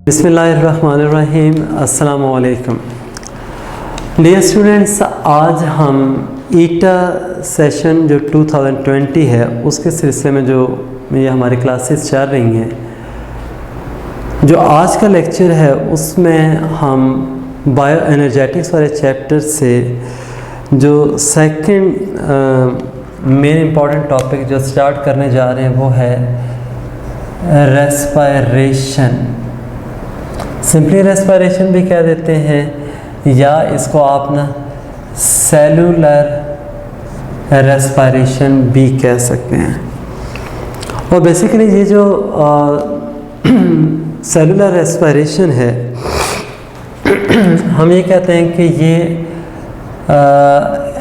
बिस्मिल्लाहिर्रहमानिर्रहीम। अस्सलामु अलैकुम डियर स्टूडेंट्स, आज हम ईटा सेशन जो 2020 है उसके सिलसिले में जो ये हमारी क्लासेस चल रही हैं, जो आज का लेक्चर है उसमें हम बायो एनर्जेटिक्स वाले चैप्टर से जो सेकंड मेन इम्पॉर्टेंट टॉपिक जो स्टार्ट करने जा रहे हैं वो है रेस्पायरेशन। सिंपली रेस्पायरेशन भी कह देते हैं या इसको आप ना सेलुलर रेस्पायरेशन भी कह सकते हैं। और बेसिकली ये जो सेलुलर रेस्पायरेशन है, हम ये कहते हैं कि ये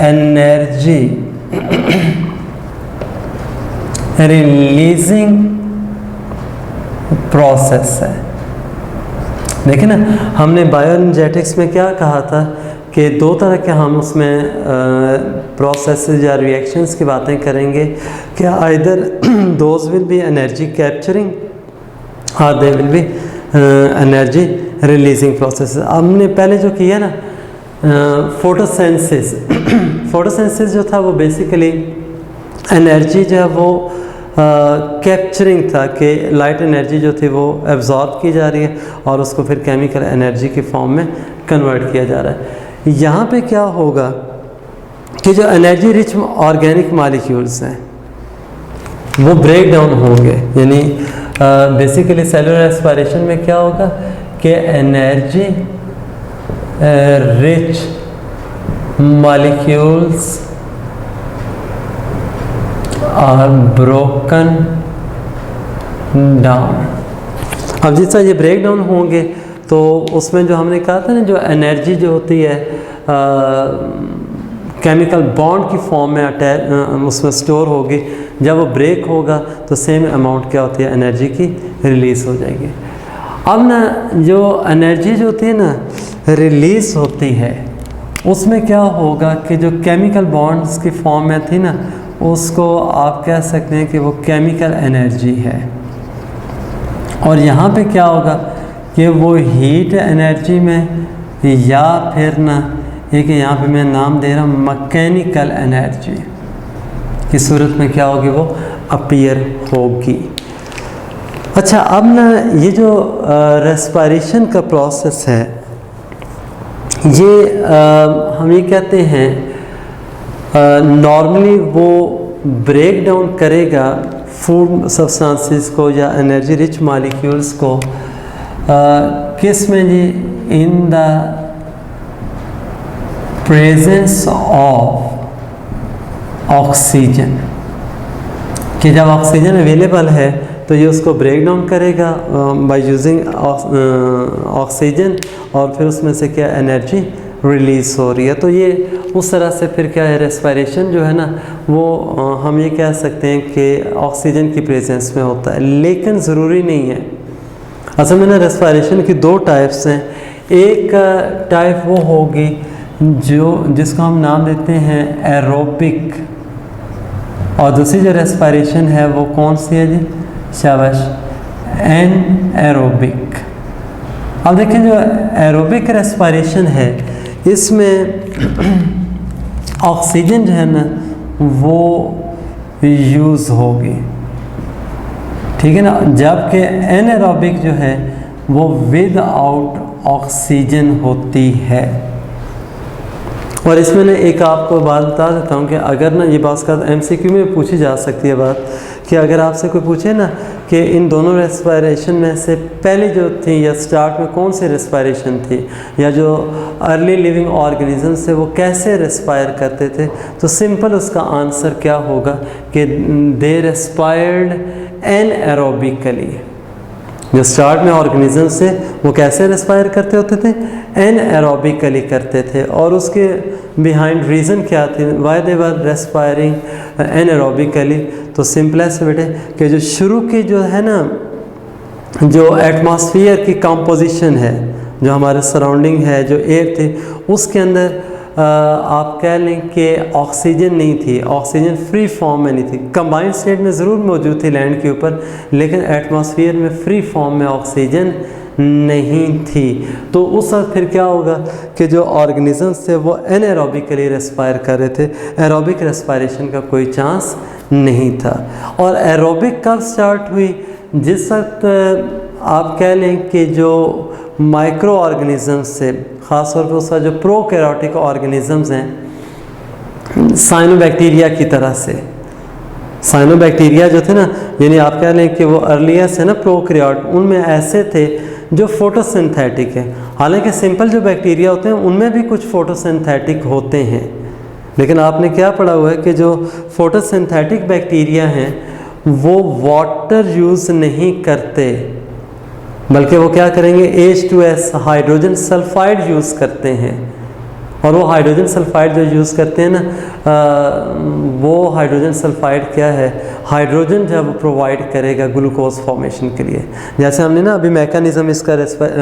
एनर्जी रिलीजिंग प्रोसेस है। देखिए ना, हमने बायोएनर्जेटिक्स में क्या कहा था कि दो तरह के हम उसमें प्रोसेसेस या रिएक्शंस की बातें करेंगे कि either those will be energy capturing और they will be energy releasing process. हमने पहले जो किया ना फोटोसेंसिस फोटोसेंसिस जो था वो बेसिकली एनर्जी जो है वो कैप्चरिंग था कि लाइट एनर्जी जो थी वो एब्जॉर्ब की जा रही है और उसको फिर केमिकल एनर्जी की फॉर्म में कन्वर्ट किया जा रहा है। यहाँ पे क्या होगा कि जो एनर्जी रिच ऑर्गेनिक मॉलिक्यूल्स हैं वो ब्रेक डाउन होंगे, यानी बेसिकली सेलुलर रेस्पायरेशन में क्या होगा कि energy rich molecules are broken down. अब जिस तरह ये ब्रेक डाउन होंगे तो उसमें जो हमने कहा था ना, जो एनर्जी जो होती है केमिकल बॉन्ड की फॉर्म में अटैच उसमें स्टोर होगी। जब वो ब्रेक होगा तो सेम अमाउंट क्या होती है, एनर्जी की रिलीज़ हो जाएगी। अब ना जो एनर्जी जो होती है ना रिलीज़ होती है उसमें क्या होगा कि जो केमिकल बॉन्ड्स की फॉर्म में थी ना उसको आप कह सकते हैं कि वो केमिकल एनर्जी है। और यहाँ पे क्या होगा कि वो हीट एनर्जी में या फिर ना एक यहाँ पे मैं नाम दे रहा हूँ मैकेनिकल एनर्जी की सूरत में क्या होगी, वो अपीयर होगी। अच्छा, अब ना ये जो रेस्पायरेशन का प्रोसेस है ये हम ये कहते हैं नॉर्मली वो ब्रेक डाउन करेगा फूड सब्सटेंसेस को या एनर्जी रिच मॉलिक्यूल्स को किस में जी, in the presence of oxygen. कि जब ऑक्सीजन अवेलेबल है तो ये उसको ब्रेक डाउन करेगा बाय यूजिंग ऑक्सीजन और फिर उसमें से क्या एनर्जी रिलीज़ हो रही है। तो ये उस तरह से फिर क्या है, रेस्पायरेशन जो है ना वो हम ये कह सकते हैं कि ऑक्सीजन की प्रेजेंस में होता है, लेकिन ज़रूरी नहीं है। असल में ना रेस्पायरेशन की दो टाइप्स हैं। एक टाइप वो होगी जिसको हम नाम देते हैं एरोबिक, और दूसरी जो रेस्पायरेशन है वो कौन सी है जी, शाबाश, एनएरोबिक। अब देखें जो एरोबिक रेस्पायरेशन है इसमें ऑक्सीजन जो है ना वो यूज़ होगी, ठीक है ना, जबकि एनएरोबिक जो है वो विद आउट ऑक्सीजन होती है। और इसमें ना एक आपको बात बता देता हूँ कि अगर ना ये बात का MCQ में पूछी जा सकती है बात कि अगर आपसे कोई पूछे ना कि इन दोनों रेस्पायरेशन में से पहले जो थी या स्टार्ट में कौन सी रेस्पायरेशन थी या जो अर्ली लिविंग ऑर्गेनिजम्स थे वो कैसे रेस्पायर करते थे, तो सिंपल उसका आंसर क्या होगा कि दे रेस्पायर्ड एनएरोबिकली। जो स्टार्ट में ऑर्गेनिजम्स थे वो कैसे रेस्पायर करते होते थे, एनएरोबिकली करते थे। और उसके बिहाइंड रीज़न क्या थी, वाई दे वर रेस्पायरिंग एनएरोबिकली। तो सिंपल से बेटे कि जो शुरू की जो है ना जो एटमॉस्फेयर की कंपोजिशन है, जो हमारे सराउंडिंग है, जो एयर थी उसके अंदर आप कह लें कि ऑक्सीजन नहीं थी, ऑक्सीजन फ्री फॉर्म में नहीं थी। कंबाइंड स्टेट में ज़रूर मौजूद थी लैंड के ऊपर, लेकिन एटमॉस्फेयर में फ्री फॉर्म में ऑक्सीजन नहीं थी। तो उस वक्त फिर क्या होगा कि जो ऑर्गेनिजम्स थे वो एनारोबिकली रेस्पायर कर रहे थे, एरोबिक रेस्पायरेशन का कोई चांस नहीं था। और एरोबिक कब स्टार्ट हुई? जिस वक्त आप कह लें कि जो माइक्रो ऑर्गेनिजम्स से, ख़ास तौर पर उसका जो प्रोकैरियोटिक ऑर्गेनिजम्स हैं साइनोबैक्टीरिया की तरह से, साइनोबैक्टीरिया जो थे ना, यानी आप कह लें कि वो अर्लीस्ट है ना प्रोकैरियोट, उनमें ऐसे थे जो फोटोसिंथेटिक है। हालांकि सिंपल जो बैक्टीरिया होते हैं उनमें भी कुछ फोटोसिंथेटिक होते हैं, लेकिन आपने क्या पढ़ा हुआ है कि जो फोटोसिंथेटिक बैक्टीरिया हैं वो वाटर यूज़ नहीं करते, बल्कि वो क्या करेंगे, H2S हाइड्रोजन सल्फाइड यूज़ करते हैं। और वो हाइड्रोजन सल्फाइड जो यूज़ करते हैं ना, वो हाइड्रोजन सल्फाइड क्या है, हाइड्रोजन जब प्रोवाइड करेगा ग्लूकोज फॉर्मेशन के लिए। जैसे हमने ना अभी मैकेनिज़्म इसका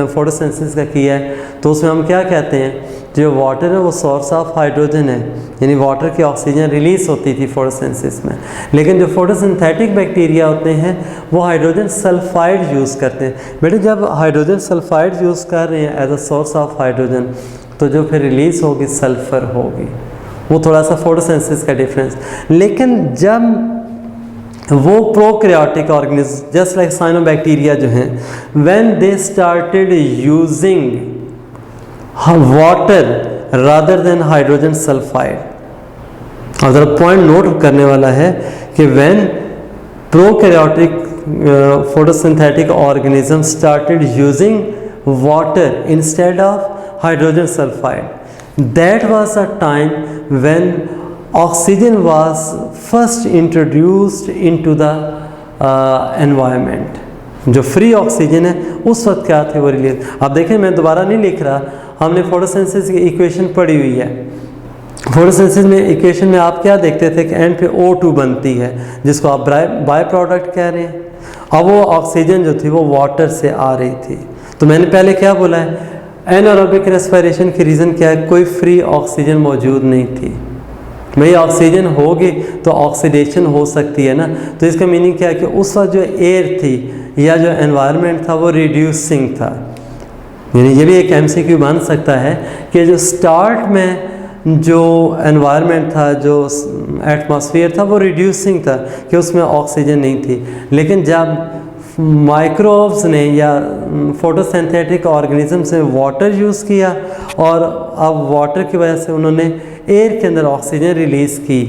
फोटोसिंथेसिस का किया है, तो उसमें हम क्या कहते हैं, जो वाटर है वो सोर्स ऑफ हाइड्रोजन है, यानी वाटर की ऑक्सीजन रिलीज़ होती थी फोटोसिंथेसिस में। लेकिन जो फोटोसिंथेटिक बैक्टीरिया होते हैं वो हाइड्रोजन सल्फाइड यूज़ करते हैं। बेटे जब हाइड्रोजन सल्फाइड यूज़ कर रहे हैं as a source of hydrogen, तो जो फिर रिलीज़ होगी सल्फ़र होगी। वो थोड़ा सा फोटोसिंथेसिस का डिफरेंस। लेकिन जब वो prokaryotic organism just like cyanobacteria जो हैं, when they started using water rather than hydrogen sulphide, और ज़रा पॉइंट नोट करने वाला है कि when prokaryotic photosynthetic organism started using water instead of hydrogen sulfide, that was a time when oxygen was first introduced into the environment। जो free oxygen है उस वक्त क्या थे वो रिलीज। अब देखें मैं दोबारा नहीं लिख रहा, हमने फोटोसिंथेसिस की इक्वेशन पढ़ी हुई है। फोटोसिंथेसिस में इक्वेशन में आप क्या देखते थे कि एंड पे O2 बनती है, जिसको आप बाय प्रोडक्ट कह रहे हैं। अब वो ऑक्सीजन जो थी वो वाटर से आ रही थी। तो मैंने पहले क्या बोला है, एनारोबिक रेस्पिरेशन की रीज़न क्या है, कोई फ्री ऑक्सीजन मौजूद नहीं थी। भाई ऑक्सीजन होगी तो ऑक्सीडेशन हो सकती है ना, तो इसका मीनिंग क्या है कि उस वक्त जो एयर थी या जो एनवायरनमेंट था वो रिड्यूसिंग था। यानी ये भी एक MCQ बन सकता है कि जो स्टार्ट में जो एनवायरनमेंट था, जो एटमॉस्फेयर था वो रिड्यूसिंग था कि उसमें ऑक्सीजन नहीं थी। लेकिन जब माइक्रोब्स ने या फोटोसिंथेटिक ऑर्गेनिजम्स ने वाटर यूज़ किया और अब वाटर की वजह से उन्होंने एयर के अंदर ऑक्सीजन रिलीज़ की,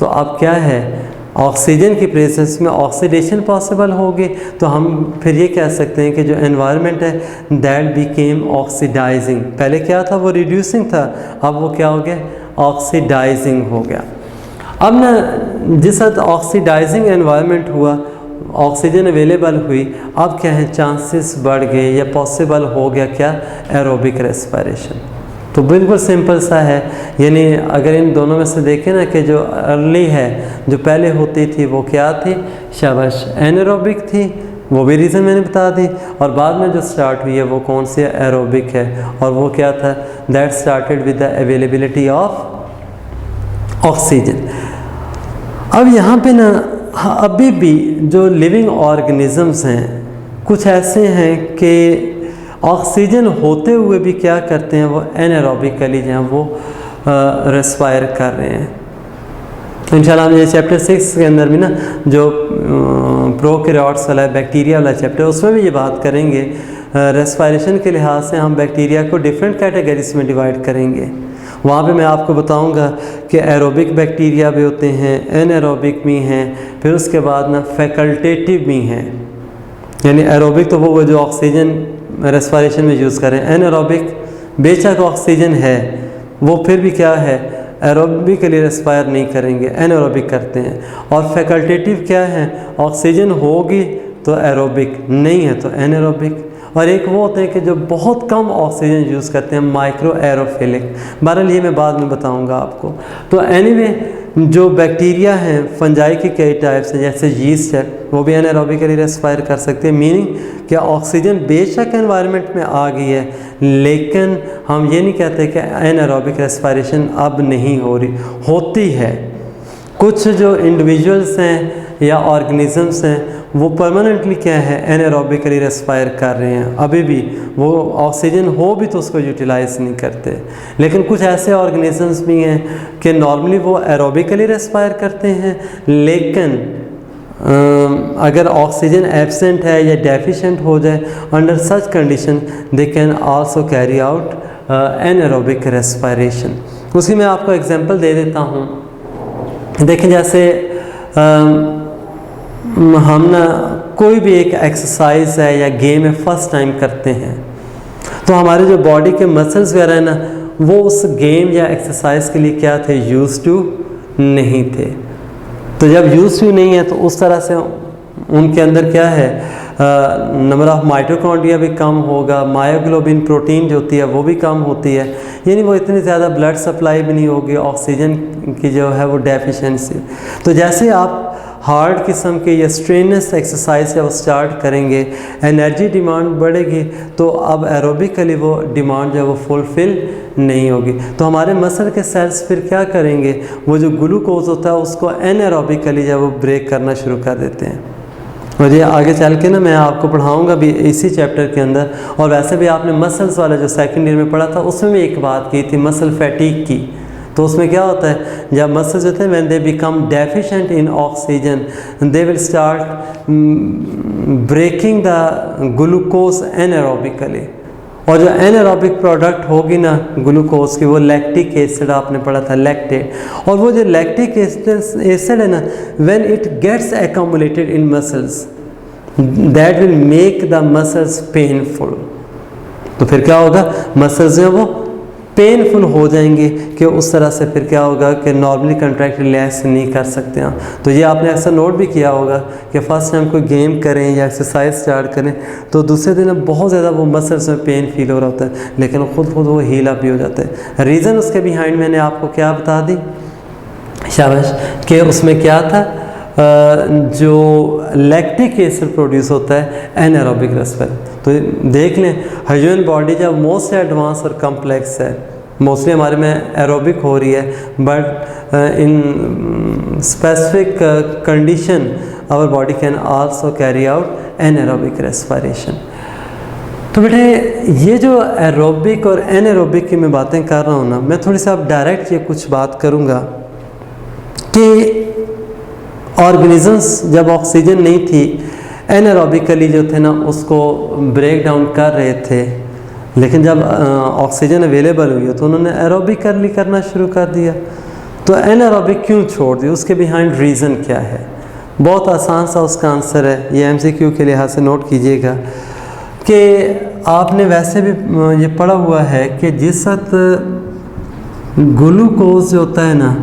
तो अब क्या है, ऑक्सीजन की प्रेजेंस में ऑक्सीडेशन पॉसिबल होगी। तो हम फिर ये कह सकते हैं कि जो एनवायरनमेंट है दैट बिकेम ऑक्सीडाइजिंग। पहले क्या था, वो रिड्यूसिंग था, अब वो क्या हो गया, ऑक्सीडाइजिंग हो गया। अब ना जिस वक्त ऑक्सीडाइजिंग एनवायरनमेंट हुआ, ऑक्सीजन अवेलेबल हुई, अब क्या है, चांसेस बढ़ गए या पॉसिबल हो गया क्या, एरोबिक रेस्पिरेशन। तो बिल्कुल सिंपल सा है। यानी अगर इन दोनों में से देखें ना कि जो अर्ली है, जो पहले होती थी वो क्या थी, शाबाश एनारोबिक थी, वो भी रीज़न मैंने बता दी। और बाद में जो स्टार्ट हुई है वो कौन सी एरोबिक है, और वो क्या था, that started with the availability of oxygen. अब यहाँ पे ना अभी भी जो लिविंग ऑर्गेनिजम्स हैं कुछ ऐसे हैं कि ऑक्सीजन होते हुए भी क्या करते हैं, वो एनारोबिकली जो हैं वो रेस्पायर कर रहे हैं। इंशाल्लाह हम ये चैप्टर 6 के अंदर भी ना जो प्रोकैरियोट्स वाला बैक्टीरिया वाला चैप्टर, उसमें भी ये बात करेंगे। रेस्पायरेशन के लिहाज से हम बैक्टीरिया को डिफरेंट कैटेगरीज में डिवाइड करेंगे। वहाँ पे मैं आपको बताऊंगा कि एरोबिक बैक्टीरिया भी होते हैं, एनारोबिक भी हैं, फिर उसके बाद ना फैकल्टेटिव भी हैं। यानी एरोबिक तो वो जो ऑक्सीजन रेस्पिरेशन में यूज़ करें, एनारोबिक बेशक ऑक्सीजन है वो फिर भी क्या है, एरोबिकली रेस्पायर नहीं करेंगे, एनारोबिक करते हैं। और फैकल्टेटिव क्या है, ऑक्सीजन होगी तो एरोबिक, नहीं है तो एनारोबिक। और एक वो होते हैं कि जो बहुत कम ऑक्सीजन यूज़ करते हैं, माइक्रो एरोफिलिक। बहरहाल ये मैं बाद में बताऊंगा आपको। तो एनीवे जो बैक्टीरिया हैं, फंजाई के कई टाइप्स हैं, जैसे यीस्ट है, वो भी एनारोबिकली रेस्पायर कर सकते हैं। मीनिंग क्या, ऑक्सीजन बेशक एनवायरनमेंट में आ गई है, लेकिन हम ये नहीं कहते कि एनारोबिक रेस्पायरेशन अब नहीं हो रही, होती है। कुछ जो इंडिविजुअल्स हैं या ऑर्गेनिजम्स हैं वो परमानेंटली क्या है, एनारोबिकली रेस्पायर कर रहे हैं, अभी भी वो ऑक्सीजन हो भी तो उसको यूटिलाइज नहीं करते। लेकिन कुछ ऐसे ऑर्गेनिजम्स भी हैं कि नॉर्मली वो एरोबिकली रेस्पायर करते हैं, लेकिन अगर ऑक्सीजन एब्सेंट है या डेफिशिएंट हो जाए, under such condition they can also carry out anaerobic respiration. उसकी मैं आपको एग्जांपल दे देता हूँ। देखें जैसे हम ना कोई भी एक एक्सरसाइज है या गेम है फर्स्ट टाइम करते हैं, तो हमारे जो बॉडी के मसल्स वगैरह है ना वो उस गेम या एक्सरसाइज के लिए क्या थे, यूज टू नहीं थे। तो जब यूज टू नहीं है तो उस तरह से उनके अंदर क्या है, नंबर ऑफ माइटोकॉन्ड्रिया भी कम होगा, मायोग्लोबिन प्रोटीन जो होती है वो भी कम होती है, यानी वो इतनी ज़्यादा ब्लड सप्लाई भी नहीं होगी, ऑक्सीजन की जो है वो डेफिशिएंसी। तो जैसे आप हार्ड किस्म के या स्ट्रेनस एक्सरसाइज जब स्टार्ट करेंगे, एनर्जी डिमांड बढ़ेगी, तो अब एरोबिकली वो डिमांड जो है वो फुलफ़िल नहीं होगी। तो हमारे मसल के सेल्स फिर क्या करेंगे, वो जो ग्लूकोज होता है उसको एनएरोबिकली जब वो ब्रेक करना शुरू कर देते हैं। और ये आगे चल के ना मैं आपको पढ़ाऊँगा भी इसी चैप्टर के अंदर। और वैसे भी आपने मसल्स वाला जो सेकेंड ईयर में पढ़ा था उसमें भी एक बात की थी, मसल फैटीग की। तो उसमें क्या होता है, जब मसल्स होते हैं when they become deficient in oxygen they will start breaking the glucose anaerobically. और जो एनारोबिक प्रोडक्ट होगी ना ग्लूकोज की, वो लैक्टिक एसिड आपने पढ़ा था, लैक्टेट। और वो जो लैक्टिक एसिड है ना, when it gets accumulated in muscles that will make the muscles painful. तो फिर क्या होगा, मसल्स जो वो पेनफुल हो जाएंगे कि उस तरह से फिर क्या होगा कि नॉर्मली कंट्रैक्ट रिलैक्स नहीं कर सकते हैं। तो ये आपने अक्सर नोट भी किया होगा कि फर्स्ट टाइम कोई गेम करें या एक्सरसाइज स्टार्ट करें तो दूसरे दिन बहुत ज़्यादा वो मसल्स में पेन फील हो रहा होता है, लेकिन खुद वो हील अप भी हो जाता है। रीज़न उसके बिहाइंड मैंने आपको क्या बता दी, शाबाश, कि उसमें क्या था, जो लैक्टिक एसिड प्रोड्यूस होता है एनारोबिक रेस्पायर। तो देख लें ह्यूमन बॉडी जब मोस्ट एडवांस और कम्प्लेक्स है, मोस्टली हमारे में एरोबिक हो रही है, but in specific condition our body can also carry out anaerobic respiration. तो बेटे ये जो एरोबिक और एनारोबिक की मैं बातें कर रहा हूँ ना, मैं थोड़ी सी अब डायरेक्ट ये कुछ बात करूँगा कि ऑर्गेनिजम्स जब ऑक्सीजन नहीं थी एनारोबिकली जो थे ना उसको ब्रेक डाउन कर रहे थे, लेकिन जब ऑक्सीजन अवेलेबल हुई तो उन्होंने एरोबिकली करना शुरू कर दिया। तो एनारोबिक क्यों छोड़ दिया, उसके बिहाइंड रीज़न क्या है? बहुत आसान सा उसका आंसर है, ये एमसीक्यू के लिहाज से नोट कीजिएगा कि आपने वैसे भी ये पढ़ा हुआ है कि जिस वक्त ग्लूकोज जो होता है ना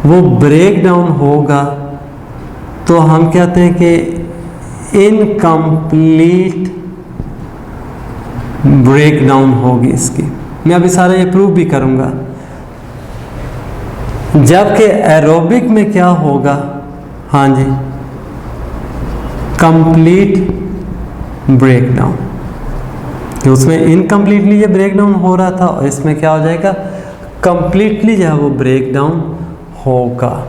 वो ब्रेक डाउन होगा तो हम कहते हैं कि इनकम्प्लीट ब्रेक डाउन होगी इसकी। मैं अभी सारा ये प्रूव भी करूंगा। जबकि एरोबिक में क्या होगा, हाँ जी, कंप्लीट ब्रेक डाउन। तो उसमें इनकम्प्लीटली ये ब्रेक डाउन हो रहा था और इसमें क्या हो जाएगा, कंप्लीटली जो है वो ब्रेक डाउन होगा।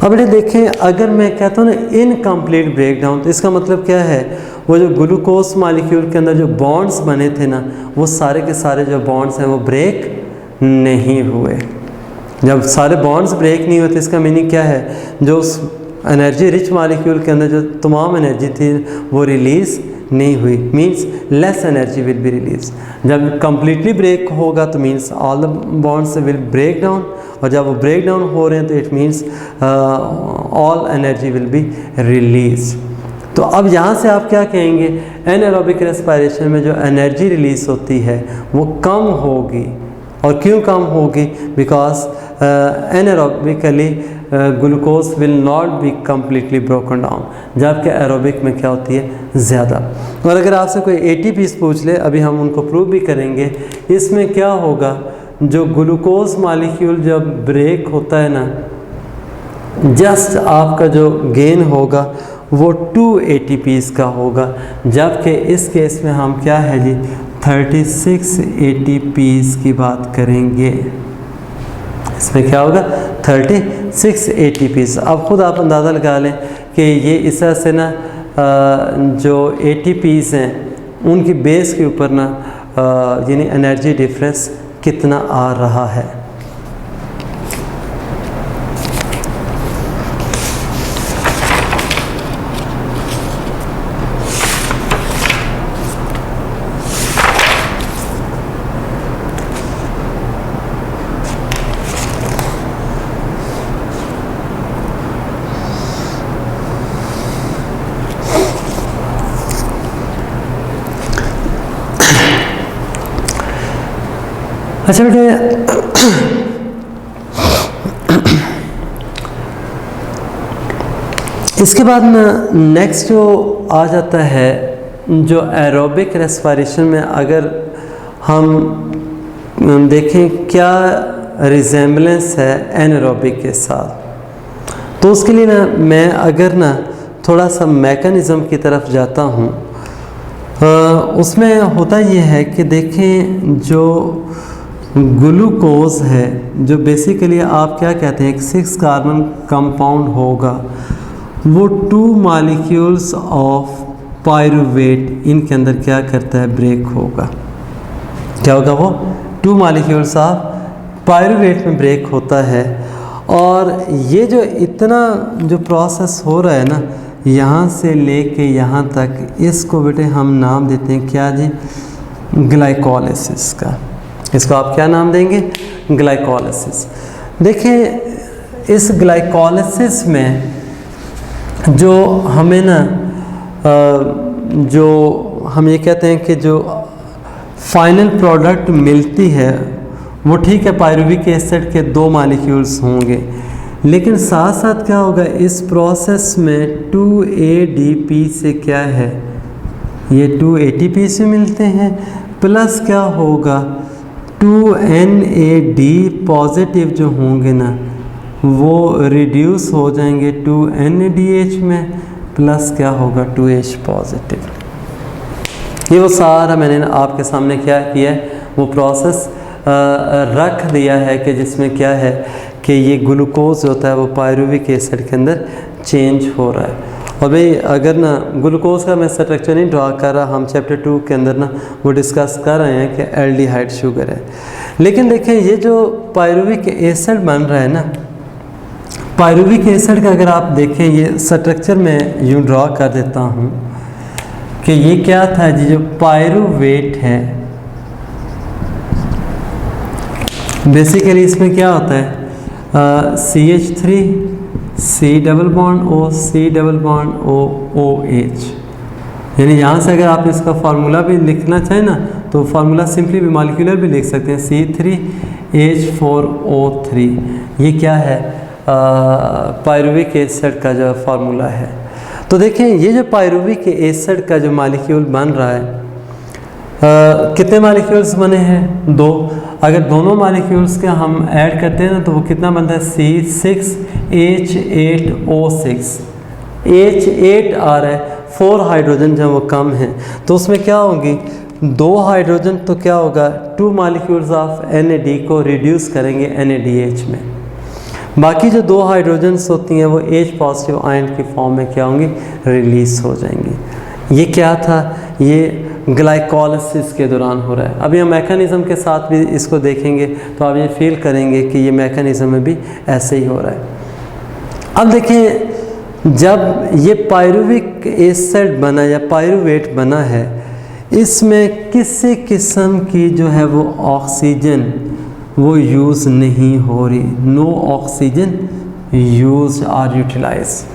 अब ये देखें, अगर मैं कहता हूँ ना इनकम्प्लीट ब्रेक डाउन, तो इसका मतलब क्या है, वो जो ग्लूकोज मॉलिक्यूल के अंदर जो बॉन्ड्स बने थे ना, वो सारे के सारे जो बॉन्ड्स हैं वो ब्रेक नहीं हुए। जब सारे बॉन्ड्स ब्रेक नहीं होते इसका मीनिंग क्या है, जो उस एनर्जी रिच मॉलिक्यूल के अंदर जो तमाम एनर्जी थी वो रिलीज़ नहीं हुई, means less energy will be release. जब कम्प्लीटली ब्रेक होगा तो means all the bonds will break down, और जब वो ब्रेक डाउन हो रहे हैं तो it means all energy will be release. तो अब यहाँ से आप क्या कहेंगे, एनारोबिक रेस्पिरेशन में जो एनर्जी रिलीज होती है वो कम होगी। और क्यों कम होगी, because anaerobically glucose will not be completely broken down, जबकि एरोबिक में क्या होती है, ज़्यादा। और अगर आपसे कोई ATPs पूछ ले, अभी हम उनको प्रूव भी करेंगे, इसमें क्या होगा, जो ग्लूकोज मॉलिक्यूल जब ब्रेक होता है ना, जस्ट आपका जो गेन होगा वो 2 ATPs का होगा, जबकि इस केस में हम क्या है जी 36 ATPs की बात करेंगे। इसमें क्या होगा, 36 ATPs। अब खुद आप अंदाज़ा लगा लें कि ये इस तरह से ना जो ATPs हैं उनकी बेस के ऊपर ना यानी एनर्जी डिफरेंस कितना आ रहा है। अच्छा बेटे, इसके बाद में नेक्स्ट जो आ जाता है जो एरोबिक रेस्पिरेशन में अगर हम देखें क्या रिजेम्बलेंस है एनारोबिक के साथ, तो उसके लिए ना मैं अगर ना थोड़ा सा मैकेनिज़्म की तरफ जाता हूँ, उसमें होता ये है कि देखें जो ग्लूकोज है जो बेसिकली आप क्या कहते हैं एक 6 कार्बन कंपाउंड होगा, वो 2 मॉलिक्यूल्स ऑफ पायरुवेट इनके अंदर क्या करता है ब्रेक होगा। क्या होगा वो 2 मॉलिक्यूल्स ऑफ पायरुवेट में ब्रेक होता है। और ये जो इतना जो प्रोसेस हो रहा है ना यहाँ से लेके यहाँ तक, इसको बेटे हम नाम देते हैं क्या जी, ग्लाइकोलिसिस का। इसको आप क्या नाम देंगे, ग्लाइकोलिसिस। देखिए इस ग्लाइकोलिसिस में जो हमें ना जो हम ये कहते हैं कि जो फाइनल प्रोडक्ट मिलती है वो ठीक है पायरुविक एसिड के 2 मॉलिक्यूल्स होंगे, लेकिन साथ साथ क्या होगा इस प्रोसेस में 2 ADP से क्या है ये 2 ATP से मिलते हैं, प्लस क्या होगा 2 NAD पॉजिटिव जो होंगे ना वो रिड्यूस हो जाएंगे 2 NADH में, प्लस क्या होगा 2H पॉजिटिव। ये वो सारा मैंने ना आपके सामने क्या किया है वो प्रोसेस रख दिया है कि जिसमें क्या है कि ये ग्लूकोज होता है वो पायरुविक एसिड के अंदर चेंज हो रहा है। और भाई अगर ना ग्लूकोज का मैं स्ट्रक्चर नहीं ड्रा कर रहा, हम चैप्टर 2 के अंदर ना वो डिस्कस कर रहे हैं कि एल्डिहाइड शुगर है। लेकिन देखें ये जो पायरुविक एसिड बन रहा है ना, पायरुविक एसिड का अगर आप देखें ये स्ट्रक्चर में यूँ ड्रा कर देता हूँ कि ये क्या था जी, जो पायरुवेट है बेसिकली इसमें क्या होता है CH3 C double bond O C double bond O OH, यानी यहाँ से अगर आप इसका फार्मूला भी लिखना चाहें ना तो फार्मूला सिंपली भी मॉलिक्यूलर भी लिख सकते हैं C3H4O3। ये क्या है पायरुविक एसिड का जो फार्मूला है। तो देखें ये जो पायरुविक एसिड का जो मॉलिक्यूल बन रहा है कितने मॉलिक्यूल्स बने हैं 2। अगर दोनों मॉलिक्यूल्स के हम ऐड करते हैं ना तो वो कितना बनता है C6H8O6। H8 आ रहा है, 4 हाइड्रोजन जब वो कम है तो उसमें क्या होगी 2 हाइड्रोजन, तो क्या होगा 2 मॉलिक्यूल्स ऑफ NAD को रिड्यूस करेंगे NADH में। बाकी जो 2 हाइड्रोजन्स होती हैं वो H पॉजिटिव आयन की फॉर्म में क्या होंगी रिलीज हो जाएंगी। ये क्या था, ये ग्लाइकोलिसिस के दौरान हो रहा है। अभी हम मैकेनिज़्म के साथ भी इसको देखेंगे तो आप ये फील करेंगे कि ये मैकेनिज़्म में भी ऐसे ही हो रहा है। अब देखें जब ये पायरुविक एसिड बना या पायरुवेट बना है, इसमें किसी किस्म की जो है वो ऑक्सीजन वो यूज़ नहीं हो रही, no oxygen use or utilise.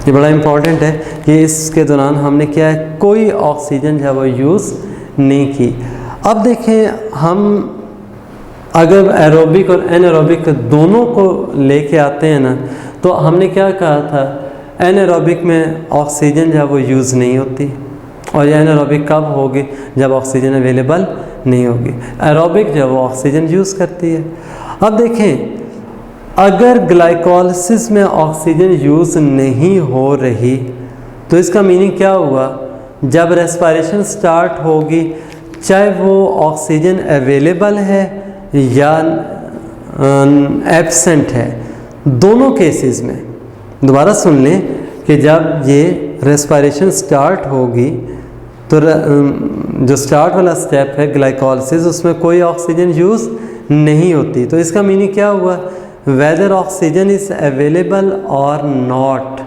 ये बड़ा इम्पॉर्टेंट है कि इसके दौरान हमने क्या है कोई ऑक्सीजन जो है वो यूज़ नहीं की। अब देखें हम अगर एरोबिक और एनारोबिक दोनों को लेके आते हैं ना तो हमने क्या कहा था एनारोबिक में ऑक्सीजन जो है वो यूज़ नहीं होती, और ये एनारोबिक कब होगी जब ऑक्सीजन अवेलेबल नहीं होगी। एरोबिक जो है वो ऑक्सीजन यूज़ करती है। अब देखें अगर ग्लाइकोलिसिस में ऑक्सीजन यूज़ नहीं हो रही तो इसका मीनिंग क्या हुआ, जब रेस्पिरेशन स्टार्ट होगी चाहे वो ऑक्सीजन अवेलेबल है या एब्सेंट है, दोनों केसेस में दोबारा सुन लें कि जब ये रेस्पिरेशन स्टार्ट होगी तो जो स्टार्ट वाला स्टेप है ग्लाइकोलिसिस, उसमें कोई ऑक्सीजन यूज़ नहीं होती। तो इसका मीनिंग क्या हुआ, वेदर ऑक्सीजन इज अवेलेबल और नॉट,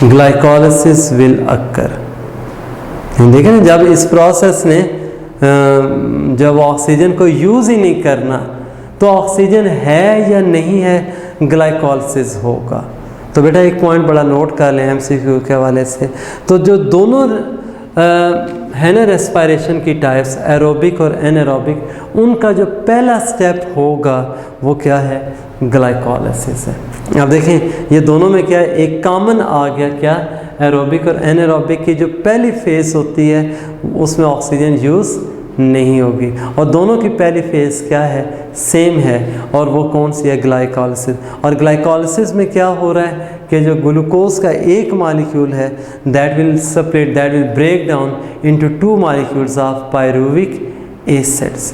ग्लाइकोलिसिस विल अक्कर। देखें ना, जब इस प्रोसेस ने जब ऑक्सीजन को यूज़ ही नहीं करना तो ऑक्सीजन है या नहीं है, ग्लाइकोलिसिस होगा। तो बेटा एक पॉइंट बड़ा नोट कर लें एमसीक्यू के हवाले से। तो जो दोनों है ना रेस्पिरेशन की टाइप्स, एरोबिक और एनारोबिक, उनका जो पहला स्टेप होगा वो क्या है, ग्लाइकोलिसिस है। अब देखें ये दोनों में क्या है, एक कॉमन आ गया, क्या, एरोबिक और एनारोबिक की जो पहली फेज होती है उसमें ऑक्सीजन यूज़ नहीं होगी, और दोनों की पहली फेज क्या है, सेम है, और वो कौन सी है, ग्लाइकोलिसिस। और ग्लाइकोलिसिस में क्या हो रहा है कि जो ग्लूकोज का एक मॉलिक्यूल है that will separate, that will break down into 2 molecules of pyruvic acids.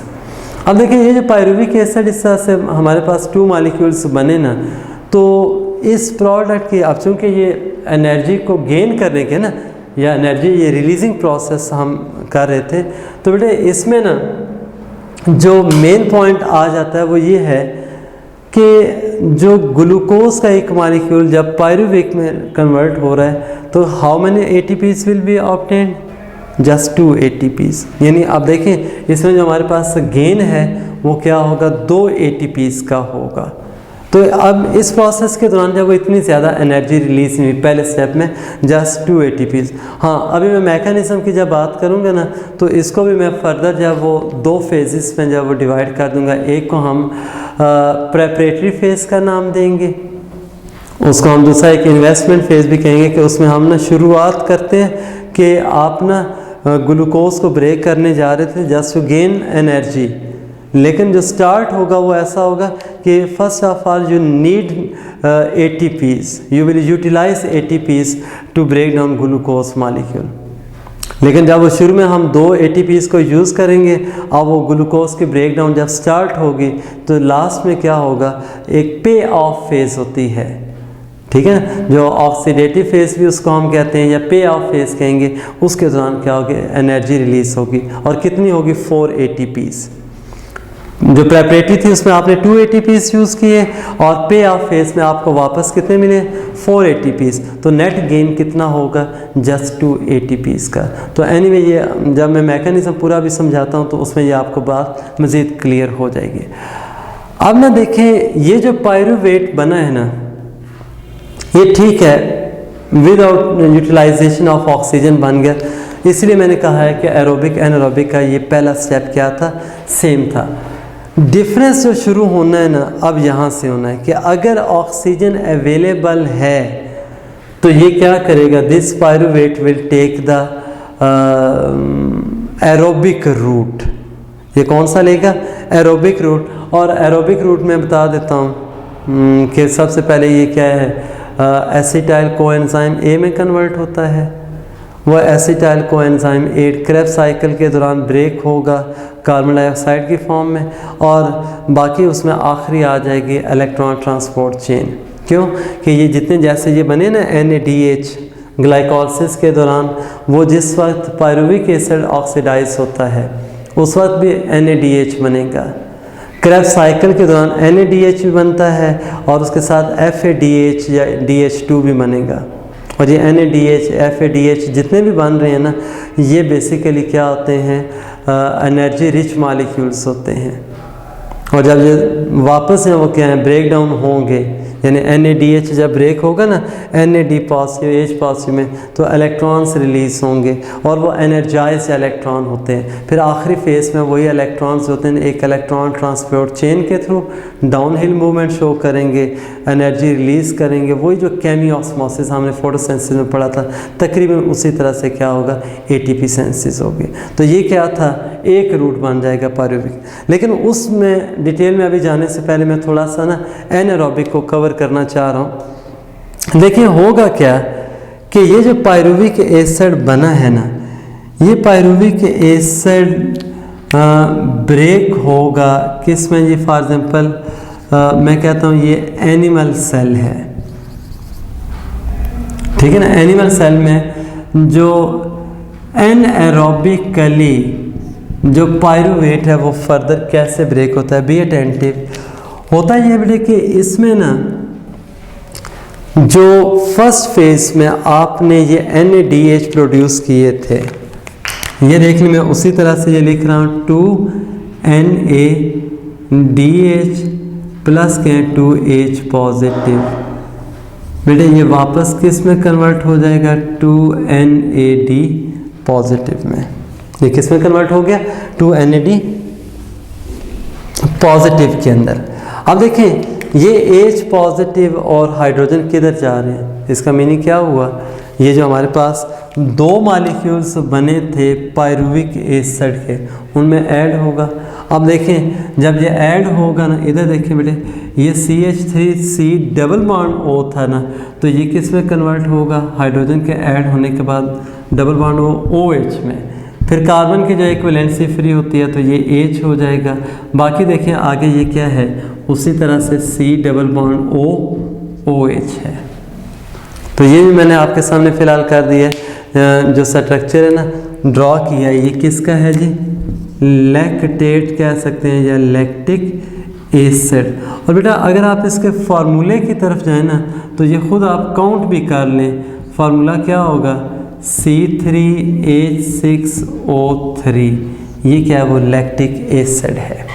अब देखिए ये जो पायरुविक एसिड, इस तरह से हमारे पास 2 मॉलिक्यूल्स बने ना, तो इस प्रोडक्ट की, अब चूँकि ये एनर्जी को गेन करने के ना, या एनर्जी ये रिलीजिंग प्रोसेस हम कर रहे थे, तो बेटे इसमें ना जो मेन पॉइंट आ जाता है वो ये है कि जो ग्लूकोज का एक मॉलिक्यूल जब पायरुविक में कन्वर्ट हो रहा है तो how many ATPs will be obtained, just 2 ATPs. यानी आप देखें इसमें जो हमारे पास गेन है वो क्या होगा, 2 एटीपीज का होगा। तो अब इस प्रोसेस के दौरान जब वो इतनी ज़्यादा एनर्जी रिलीज हुई पहले स्टेप में, जस्ट 2 एटीपीज। हाँ, अभी मैं मैकेनिज्म की जब बात करूँगा ना तो इसको भी मैं फर्दर जब वो 2 फेजेस में जब वो डिवाइड कर दूँगा, एक को हम प्रेपरेटरी फेज़ का नाम देंगे, उसको हम दूसरा एक इन्वेस्टमेंट फेज़ भी कहेंगे, कि उसमें हम ना शुरुआत करते हैं कि आप ना ग्लूकोज को ब्रेक करने जा रहे थे जस्ट टू गेन एनर्जी, लेकिन जो स्टार्ट होगा वो ऐसा होगा कि first of all you need ATPs, you will utilise ATPs to break down glucose molecule. लेकिन जब वो शुरू में हम 2 ATPs को यूज़ करेंगे, अब वो ग्लूकोज की ब्रेक डाउन जब स्टार्ट होगी तो लास्ट में क्या होगा, एक पे ऑफ फेज़ होती है, ठीक है ना, जो ऑक्सीडेटिव फेज़ भी उसको हम कहते हैं या पे ऑफ फेज़ कहेंगे। उसके दौरान क्या होगी, एनर्जी रिलीज होगी, और कितनी होगी, 4 ATPs। जो प्रेपरेटरी थी उसमें आपने 2 ATPs यूज़ किए, और पे ऑफ फेज़ में आपको वापस कितने मिले, 4 ATPs। तो नेट गेन कितना होगा, जस्ट 2 ATPs का। तो एनीवे ये जब मैं मैकेनिज्म पूरा भी समझाता हूँ तो उसमें ये आपको बात मज़ीद क्लियर हो जाएगी। अब ना देखें ये जो पायरुवेट बना है ना, ये ठीक है विदाउट यूटिलाइजेशन ऑफ ऑक्सीजन बन गया, इसलिए मैंने कहा है कि एरोबिक एनारोबिक का ये पहला स्टेप क्या था, सेम था। डिफरेंस जो शुरू होना है ना अब यहाँ से होना है कि अगर ऑक्सीजन अवेलेबल है तो ये क्या करेगा, this pyruvate will take the aerobic route. ये कौन सा लेगा, एरोबिक रूट। और एरोबिक रूट में बता देता हूँ कि सबसे पहले ये क्या है, एसिटाइल कोएंजाइम A में कन्वर्ट होता है, वह एसिटाइल कोएंजाइम 8 क्रेब्स साइकिल के दौरान ब्रेक होगा कार्बन डाइऑक्साइड की फॉर्म में, और बाकी उसमें आखिरी आ जाएगी इलेक्ट्रॉन ट्रांसपोर्ट चेन। क्यों कि ये जितने जैसे ये बने ना NADH ग्लाइकोलिसिस के दौरान, वो जिस वक्त पायरुविक एसिड ऑक्सीडाइज होता है उस वक्त भी NADH बनेगा। क्रेब्स साइकिल के दौरान NADH भी बनता है और उसके साथ FADH या DH2 भी बनेगा। और ये NADH FADH जितने भी बन रहे हैं ना, ये बेसिकली क्या होते हैं, एनर्जी रिच मॉलिक्यूल्स होते हैं। और जब ये वापस हैं वो क्या है, ब्रेक डाउन होंगे, यानी NADH जब ब्रेक होगा ना NAD पॉजिटिव H पॉजिटिव में, तो इलेक्ट्रॉन्स रिलीज होंगे और वो एनर्जाइज इलेक्ट्रॉन होते हैं। फिर आखिरी फेज़ में वही इलेक्ट्रॉन्स होते हैं एक इलेक्ट्रॉन ट्रांसपोर्ट चेन के थ्रू डाउनहिल मूवमेंट शो करेंगे, एनर्जी रिलीज़ करेंगे। वही जो केमी ऑस्मोसिस हमने फोटोसिंथेसिस में पढ़ा था, तकरीबन उसी तरह से क्या होगा, ATP सिंथेसिस होगी। तो ये क्या था, एक रूट बन जाएगा पायरुविक। लेकिन उसमें डिटेल में अभी जाने से पहले मैं थोड़ा सा ना एनारोबिक को कवर करना चाह रहा हूँ। देखिए होगा क्या कि ये जो पायरुविक एसिड बना है ना, ये पायरुविक एसिड ब्रेक होगा किस में, ये फॉर एग्जांपल मैं कहता हूँ ये एनिमल सेल है, ठीक है ना। एनिमल सेल में जो एनएरोबिकली जो पायरूवेट है वो फर्दर कैसे ब्रेक होता है, बी अटेंटिव। होता ये बेटे कि इसमें ना जो फर्स्ट फेज में आपने ये NADH प्रोड्यूस किए थे, ये देखने में उसी तरह से ये लिख रहा हूँ 2NADH प्लस के 2H पॉजिटिव। बेटे ये वापस किस में कन्वर्ट हो जाएगा, 2NAD पॉजिटिव में। ये किस में कन्वर्ट हो गया, 2NAD पॉजिटिव के अंदर। अब देखें ये H पॉजिटिव और हाइड्रोजन किधर जा रहे हैं, इसका मीनिंग क्या हुआ, ये जो हमारे पास दो मॉलिक्यूल्स बने थे पायरुविक एसिड के, उनमें ऐड होगा। अब देखें जब ये ऐड होगा ना, इधर देखें बेटे ये CH3C डबल बॉन्ड O था ना, तो ये किस में कन्वर्ट होगा, हाइड्रोजन के ऐड होने के बाद डबल बॉन्ड O OH में। फिर कार्बन की जो इक्विवेलेंसी फ्री होती है तो ये H हो जाएगा। बाकी देखें आगे ये क्या है, उसी तरह से C double bond O OH है। तो ये भी मैंने आपके सामने फ़िलहाल कर दिया है। जो स्ट्रक्चर है ना ड्रॉ किया है, ये किसका है जी, लैक्टेट कह सकते हैं या लैक्टिक एसिड। और बेटा अगर आप इसके फार्मूले की तरफ जाएं ना तो ये खुद आप काउंट भी कर लें, फार्मूला क्या होगा, C3H6O3। ये क्या है, वो लैक्टिक एसिड है।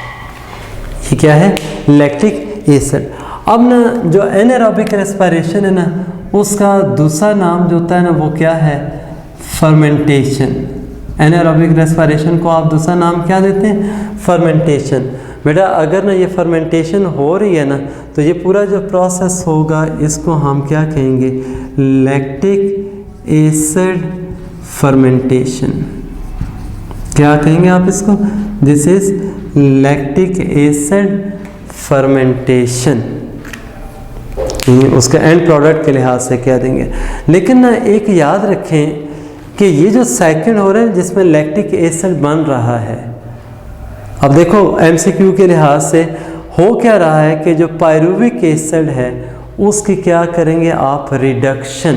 ये क्या है, लैक्टिक एसिड। अब ना जो एनारोबिक रेस्पिरेशन है ना, उसका दूसरा नाम जो होता है ना वो क्या है, फर्मेंटेशन। एनारोबिक रेस्पिरेशन को आप दूसरा नाम क्या देते हैं, फर्मेंटेशन। बेटा अगर ना ये फर्मेंटेशन हो रही है ना तो ये पूरा जो प्रोसेस होगा इसको हम क्या कहेंगे, लैक्टिक एसिड फर्मेंटेशन। क्या कहेंगे आप इसको, this is lactic acid fermentation. उसका एंड प्रोडक्ट के लिहाज से क्या देंगे। लेकिन ना एक याद रखें कि ये जो सेकंड हो रहा है जिसमें लैक्टिक एसिड बन रहा है, अब देखो MCQ के लिहाज से हो क्या रहा है कि जो पायरुविक एसिड है उसकी क्या करेंगे आप, रिडक्शन।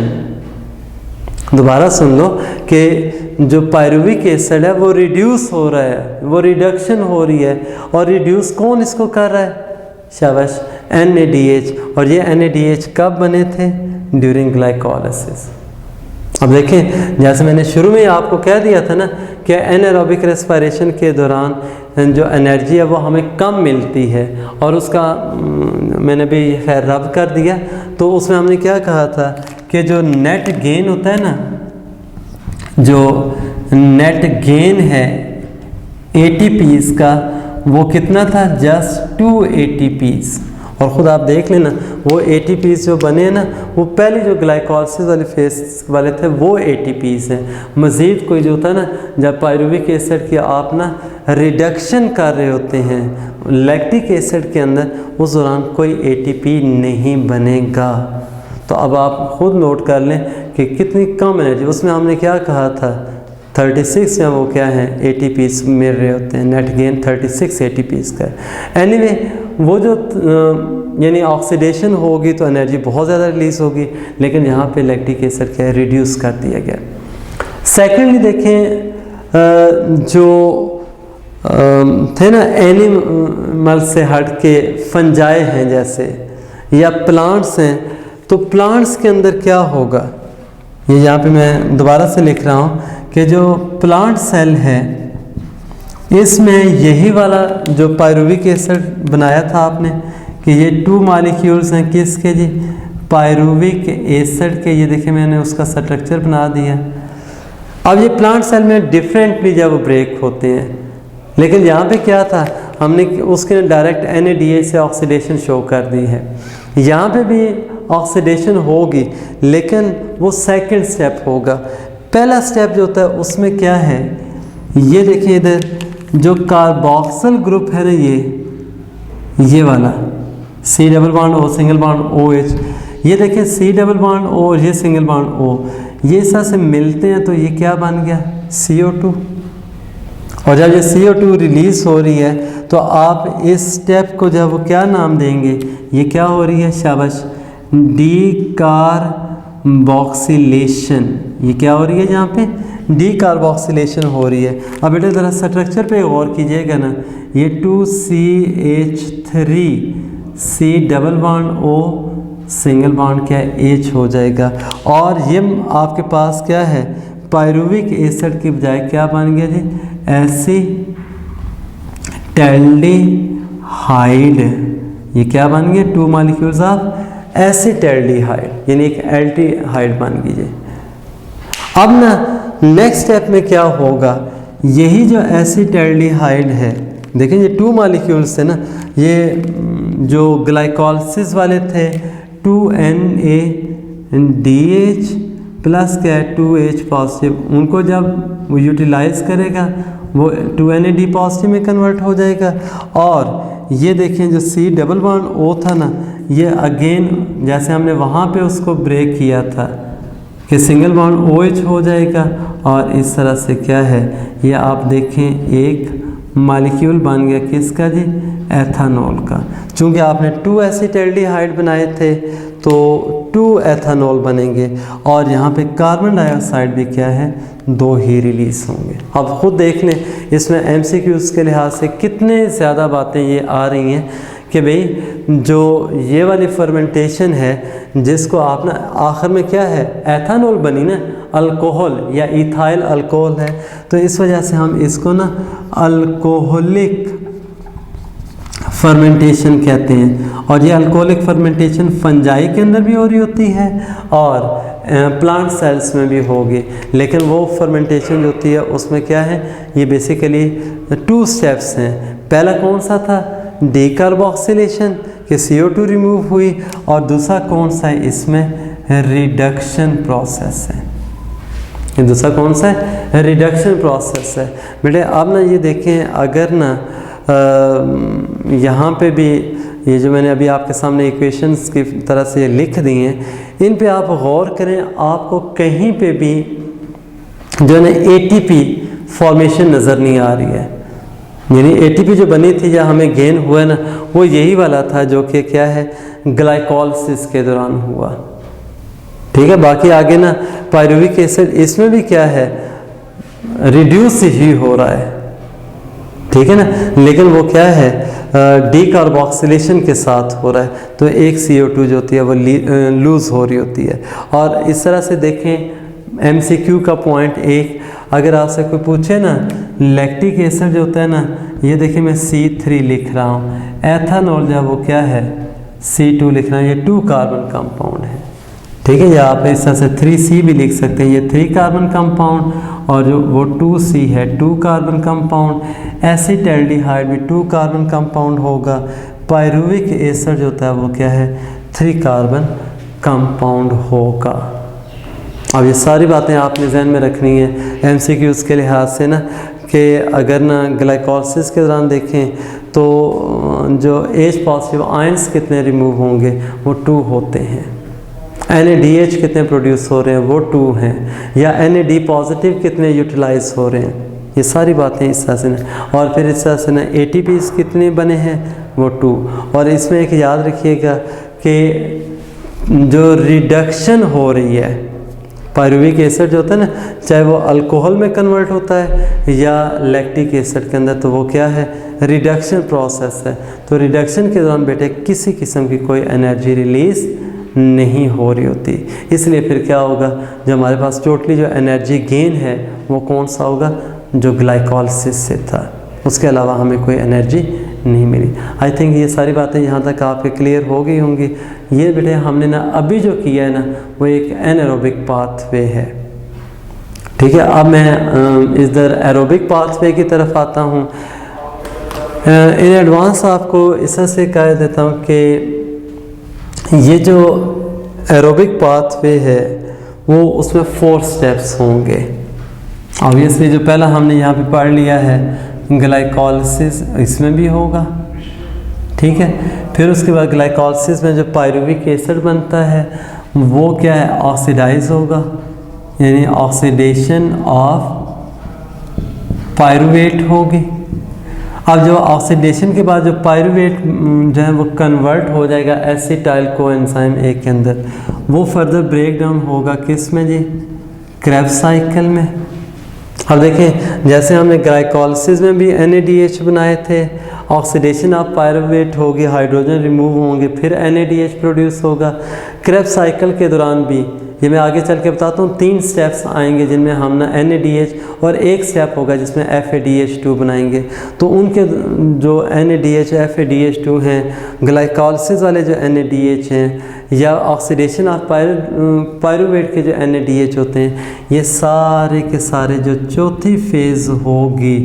दोबारा सुन लो कि जो पायरुविक एसिड है वो रिड्यूस हो रहा है, वो रिडक्शन हो रही है। और रिड्यूस कौन इसको कर रहा है, शाबाश, NADH। और ये NADH कब बने थे, ड्यूरिंग ग्लाइकोलाइसिस। अब देखें जैसे मैंने शुरू में ही आपको कह दिया था ना कि एनारोबिक रेस्पिरेशन के दौरान जो एनर्जी है वो हमें कम मिलती है, और उसका मैंने भी खैर रब कर दिया। तो उसमें हमने क्या कहा था कि जो नेट गेन होता है ना, जो नेट गेन है ATPs का, वो कितना था, जस्ट 2 ATPs। और ख़ुद आप देख लेना वो ATPs जो बने हैं ना वो पहले जो ग्लाइकोलाइसिस वाले फेस वाले थे वो ATPs हैं। मज़ीद कोई जो होता है ना, जब पायरुविक एसिड की आप ना रिडक्शन कर रहे होते हैं लैक्टिक एसिड के अंदर, उस दौरान कोई ATP नहीं बनेगा। तो अब आप ख़ुद नोट कर लें कि कितनी कम एनर्जी, उसमें हमने क्या कहा था, 36 या वो क्या है ATPs मिल रहे होते हैं, नेट गेन 36 ATPs का। एनीवे वो जो यानी ऑक्सीडेशन होगी तो एनर्जी बहुत ज़्यादा रिलीज़ होगी, लेकिन यहाँ पे लैक्टिक एसिड क्या है, रिड्यूस कर दिया गया। सेकेंडली देखें जो थे ना एनिमल से हट के फंजाई हैं जैसे, या प्लांट्स हैं, तो प्लांट्स के अंदर क्या होगा, ये यहाँ पे मैं दोबारा से लिख रहा हूँ कि जो प्लांट सेल है इसमें यही वाला जो पायरुविक एसिड बनाया था आपने कि ये 2 मॉलिक्यूल्स हैं किसके जी, पायरुविक एसिड के। ये देखिए मैंने उसका स्ट्रक्चर बना दिया। अब ये प्लांट सेल में डिफरेंटली जब ब्रेक होते हैं, लेकिन यहाँ पे क्या था, हमने उसके डायरेक्ट NADH से ऑक्सीडेशन शो कर दी है। यहाँ पे भी ऑक्सीडेशन होगी लेकिन वो सेकंड स्टेप होगा। पहला स्टेप जो होता है उसमें क्या है, ये देखिए इधर जो कार्बोक्सिल ग्रुप है ना, ये वाला C double bond O single bond OH, ये देखिए C डबल बॉन्ड O और ये सिंगल बॉन्ड O, ये इस तरह से मिलते हैं तो ये क्या बन गया, CO2। और जब ये CO2 रिलीज हो रही है तो आप इस स्टेप को जब क्या नाम देंगे, ये क्या हो रही है, शाबाश, डीकार्बोक्सिलेशन। ये क्या हो रही है यहाँ पे, डीकार्बोक्सिलेशन हो रही है। अब बेटे ज़रा स्ट्रक्चर पे गौर कीजिएगा ना, ये 2CH3 C double bond O single bond क्या है, H हो जाएगा। और ये आपके पास क्या है, पायरुविक एसिड की बजाय क्या बन गया जी, एसिटैल्डिहाइड। ये क्या बन गया, 2 मॉलिक्यूल्स ऑफ एसिटैल्डिहाइड, यानी एक एल्डिहाइड बन गई। अब ना नेक्स्ट स्टेप में क्या होगा, यही जो एसिटैल्डिहाइड है, देखें ये 2 मॉलिक्यूल्स थे ना, ये जो ग्लाइकोलिसिस वाले थे 2NADH प्लस क्या है 2H पॉजिटिव, उनको जब वो यूटिलाइज करेगा वो 2NAD पॉजिटिव में कन्वर्ट हो जाएगा। और ये देखें जो C डबल बॉन्ड O था ना, ये अगेन जैसे हमने वहाँ पे उसको ब्रेक किया था कि सिंगल बॉन्ड OH हो जाएगा, और इस तरह से क्या है, ये आप देखें एक मॉलिक्यूल बन गया किसका जी, एथानॉल का। चूँकि आपने 2 एसिटैल्डिहाइड बनाए थे तो 2 एथानॉल बनेंगे, और यहाँ पे कार्बन डाइऑक्साइड भी क्या है, 2 ही रिलीज़ होंगे। अब खुद देख लें इसमें MCQs के लिहाज से कितने ज़्यादा बातें ये आ रही हैं कि भाई जो ये वाली फर्मेंटेशन है जिसको आप ना आखिर में क्या है, एथानॉल बनी ना, अल्कोहल या इथाइल अल्कोहल है, तो इस वजह से हम इसको ना अल्कोहलिक फर्मेंटेशन कहते हैं। और ये अल्कोहलिक फर्मेंटेशन फंजाई के अंदर भी हो रही होती है और प्लांट सेल्स में भी होगी, लेकिन वो फर्मेंटेशन जो होती है उसमें क्या है, ये बेसिकली 2 स्टेप्स हैं। पहला कौन सा था, डीकार्बोक्सिलेशन कि CO2 रिमूव हुई, और दूसरा कौन सा है, इसमें रिडक्शन प्रोसेस है। ये दूसरा कौन सा है, रिडक्शन प्रोसेस है। बेटे अब ना ये देखें, अगर ना यहाँ पे भी ये जो मैंने अभी आपके सामने इक्वेशंस की तरह से लिख दी हैं, इन पे आप गौर करें, आपको कहीं पे भी जो है ना ATP फॉर्मेशन नज़र नहीं आ रही है। यानी ATP जो बनी थी या हमें गेन हुआ ना, वो यही वाला था जो कि क्या है, ग्लाइकोलिसिस के दौरान हुआ। ठीक है, बाकी आगे ना पायरुविक एसिड इसमें भी क्या है, रिड्यूस ही हो रहा है, ठीक है ना, लेकिन वो क्या है, डीकार्बोक्सिलेशन के साथ हो रहा है, तो एक CO2 जो होती है वो लूज़ हो रही होती है। और इस तरह से देखें MCQ का पॉइंट 1, अगर आपसे कोई पूछे ना लैक्टिक एसिड जो होता है ना, ये देखिए मैं C3 लिख रहा हूँ, एथानॉल जब वो क्या है C2 लिख रहा हूँ, ये 2 कार्बन कंपाउंड है। ठीक है, या आप इस तरह से 3C भी लिख सकते हैं, ये 3 कार्बन कंपाउंड, और जो वो 2C है 2 कार्बन कंपाउंड। एसिटैल्डिहाइड भी 2 कार्बन कंपाउंड होगा। पायरुविक एसिड जो होता है वो क्या है, 3 कार्बन कंपाउंड होगा। अब ये सारी बातें आपने जहन में रखनी है MCQs के लिहाज से ना, कि अगर ना ग्लाइकोलिसिस के दौरान देखें तो जो H पॉजिटिव आयंस कितने रिमूव होंगे, वो 2 होते हैं। NADH कितने प्रोड्यूस हो रहे हैं, वो 2 हैं। या NAD पॉजिटिव कितने यूटिलाइज हो रहे हैं, ये सारी बातें इस तरह से ना। और फिर इस तरह से ना ATPs कितने बने हैं, वो 2। और इसमें एक याद रखिएगा कि जो रिडक्शन हो रही है पायरुविक एसिड जो होता है ना, चाहे वो अल्कोहल में कन्वर्ट होता है या लैक्टिक एसिड के अंदर, तो वो क्या है, रिडक्शन प्रोसेस है। तो रिडक्शन के दौरान बेटे किसी किस्म की कोई एनर्जी रिलीज़ नहीं हो रही होती, इसलिए फिर क्या होगा, जो हमारे पास टोटली जो एनर्जी गेन है वो कौन सा होगा, जो ग्लाइकोलिसिस से था, उसके अलावा हमें कोई एनर्जी नहीं मिली। आई थिंक ये सारी बातें यहाँ तक आपके क्लियर हो गई होंगी। ये बेटे हमने ना अभी जो किया है ना, वो एक एनारोबिक पाथवे है। ठीक है, अब मैं इधर एरोबिक पाथवे की तरफ आता हूँ। इन एडवांस आपको इस तरह से कह देता हूँ कि ये जो एरोबिक पाथवे है वो उसमें 4 स्टेप्स होंगे। ऑब्वियसली जो पहला हमने यहाँ पे पढ़ लिया है ग्लाइकोलिसिस, इसमें भी होगा। ठीक है, फिर उसके बाद ग्लाइकोलिसिस में जो पायरुविक एसिड बनता है वो क्या है, ऑक्सीडाइज होगा, यानी ऑक्सीडेशन ऑफ पायरुवेट होगी। अब जो ऑक्सीडेशन के बाद जो पायरुवेट जो है वो कन्वर्ट हो जाएगा एसिटाइल कोएंजाइम ए के अंदर, वो फर्दर ब्रेक डाउन होगा किस में जी, क्रेब्स साइकिल में। अब देखें जैसे हमने ग्लाइकोलिसिस में भी NADH बनाए थे, ऑक्सीडेशन ऑफ पायरुवेट होगी, हाइड्रोजन रिमूव होंगे, फिर NADH प्रोड्यूस होगा। क्रेब्स साइकिल के दौरान भी, ये मैं आगे चल के बताता हूँ, 3 स्टेप्स आएंगे जिनमें हम ना NADH और एक स्टेप होगा जिसमें FADH2 बनाएंगे। तो उनके जो NADH FADH2 हैं, ग्लाइकोलिसिस वाले जो NADH हैं या ऑक्सीडेशन ऑफ पायरुवेट के जो NADH होते हैं, ये सारे के सारे जो चौथी फेज़ होगी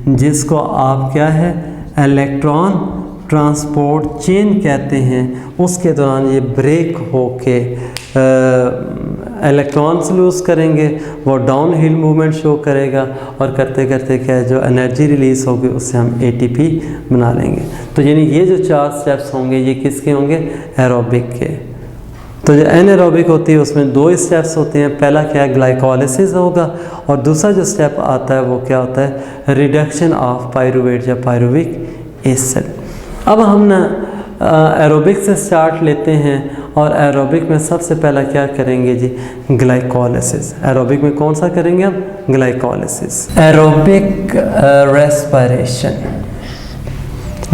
जिसको आप क्या है इलेक्ट्रॉन ट्रांसपोर्ट चेन कहते हैं, उसके दौरान ये ब्रेक होके इलेक्ट्रॉन्स लूज़ करेंगे, वो डाउन हिल मूवमेंट शो करेगा और करते करते क्या है जो एनर्जी रिलीज़ होगी उससे हम ATP बना लेंगे। तो यानी ये जो 4 स्टेप्स होंगे ये किसके होंगे, एरोबिक के। तो जो एनारोबिक होती है उसमें 2 स्टेप्स होते हैं, पहला क्या है ग्लाइकोलिसिस होगा और दूसरा जो स्टेप आता है वो क्या होता है रिडक्शन ऑफ पायरुवेट या पायरुविक एसिड। अब हम ना एरोबिक से स्टार्ट लेते हैं और एरोबिक में सबसे पहला क्या करेंगे जी, ग्लाइकोलिसिस। एरोबिक में कौन सा करेंगे हम, ग्लाइकोलिसिस। एरोबिक रेस्पिरेशन,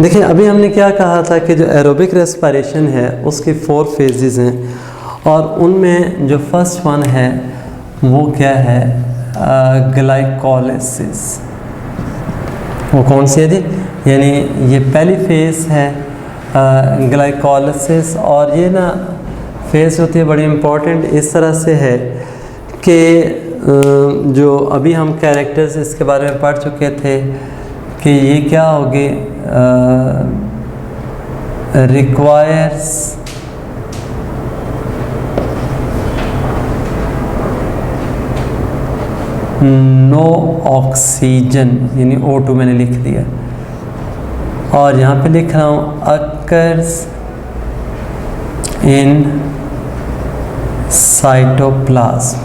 देखिए अभी हमने क्या कहा था कि जो एरोबिक रेस्पिरेशन है उसकी 4 फेजेस हैं और उनमें जो फर्स्ट वन है वो क्या है ग्लाइकोलिसिस। वो कौन सी है जी, यानी ये पहली फेज़ है ग्लाइकोलिसिस। और ये ना फेज़ होती है बड़ी इम्पोर्टेंट इस तरह से है कि जो अभी हम कैरेक्टर्स इसके बारे में पढ़ चुके थे कि ये क्या होगी, रिक्वायर्स नो ऑक्सीजन, यानी O2 मैंने लिख दिया और यहाँ पे लिख रहा हूँ अकर्स इन साइटोप्लाज्म।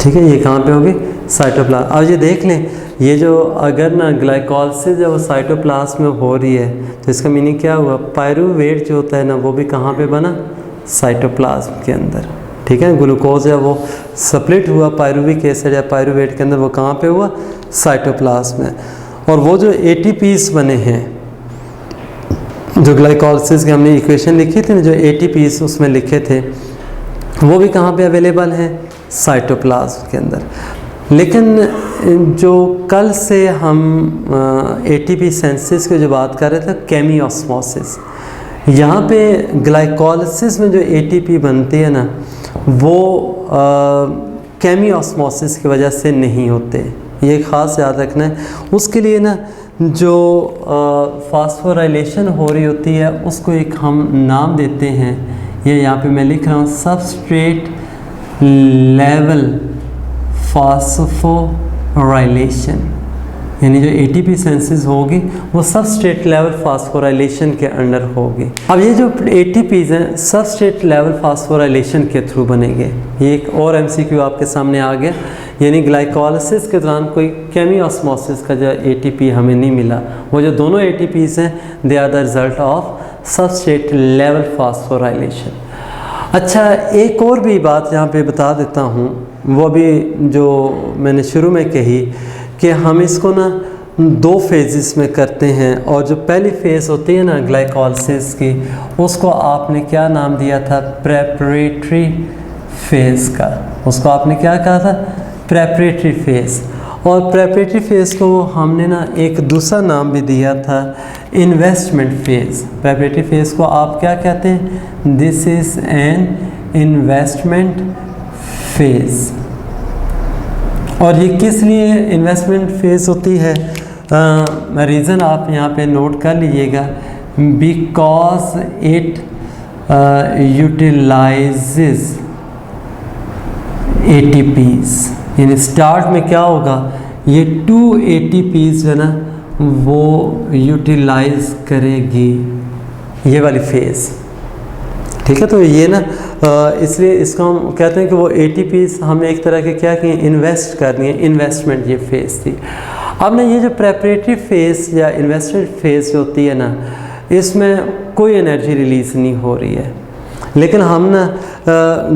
ठीक है, ये कहाँ पे होगी, साइटोप्लाज्म। अब ये देख लें, ये जो अगर ना ग्लाइकोलिसिस जब वो साइटोप्लाज्म में हो रही है तो इसका मीनिंग क्या हुआ, पायरुवेट जो होता है ना वो भी कहाँ पे बना, साइटोप्लाज्म के अंदर। ठीक है, ग्लूकोज है वो स्प्लिट हुआ पायरुविक एसिड या पायरुवेट के अंदर, वो कहाँ पे हुआ, साइटोप्लाज्म में। और वो जो ATPs बने हैं, जो ग्लाइकोलिसिस की हमने इक्वेशन लिखी थी ना, जो ATPs उसमें लिखे थे, वो भी कहाँ पे अवेलेबल हैं, साइटोप्लाज्म के अंदर। लेकिन जो कल से हम ATP सिंथेसिस की जो बात कर रहे थे, केमियोस्मोसिस, यहाँ पे ग्लाइकोलिसिस में जो ATP बनती है ना वो केमियोस्मोसिस की वजह से नहीं होते, ये ख़ास याद रखना है। उसके लिए ना जो फास्फोराइलेशन हो रही होती है उसको एक हम नाम देते हैं, ये यहाँ पे मैं लिख रहा हूँ सबस्ट्रेट लेवल फास्फोराइलेशन, यानी जो ATP सिंथेसिस होगी वो सबस्ट्रेट लेवल फास्फोराइलेशन के अंडर होगी। अब ये जो ATPs हैं सबस्ट्रेट लेवल फास्फोराइलेशन के थ्रू बनेंगे। ये एक और MCQ आपके सामने आ गया, यानी ग्लाइकोलिसिस के दौरान कोई केमियोस्मोसिस का जो ATP हमें नहीं मिला, वो जो दोनों ATPs हैं they are the result of substrate level phosphorylation. अच्छा, एक और भी बात यहाँ पे बता देता हूँ, वो भी जो मैंने शुरू में कही कि हम इसको ना 2 फेजेस में करते हैं और जो पहली फ़ेज़ होती है ना ग्लाइकोलिसिस की, उसको आपने क्या नाम दिया था, प्रेपरेटरी फेज़ का। उसको आपने क्या कहा था, प्रेपरेटरी फेज़। और प्रेपरेटरी फेज़ को हमने ना एक दूसरा नाम भी दिया था, इन्वेस्टमेंट फेज़। प्रेपरेटरी फेज़ को आप क्या कहते हैं, this is an investment phase. और ये किस लिए इन्वेस्टमेंट फेज़ होती है, रीज़न आप यहाँ पे नोट कर लीजिएगा, बिकॉज इट यूटिलाइजेस ATPs। यानी स्टार्ट में क्या होगा, ये 2 ATPs जो है ना वो यूटिलाइज करेगी, ये वाली फेज़। ठीक है। तो ये ना इसलिए इसको हम कहते हैं कि वो ATPs हमें एक तरह के क्या कि इन्वेस्ट करनी है, इन्वेस्टमेंट ये फेज़ थी। अब ना ये जो प्रेपरेटरी फेज़ या इन्वेस्टमेंट फेज़ होती है ना, इसमें कोई एनर्जी रिलीज़ नहीं हो रही है, लेकिन हम ना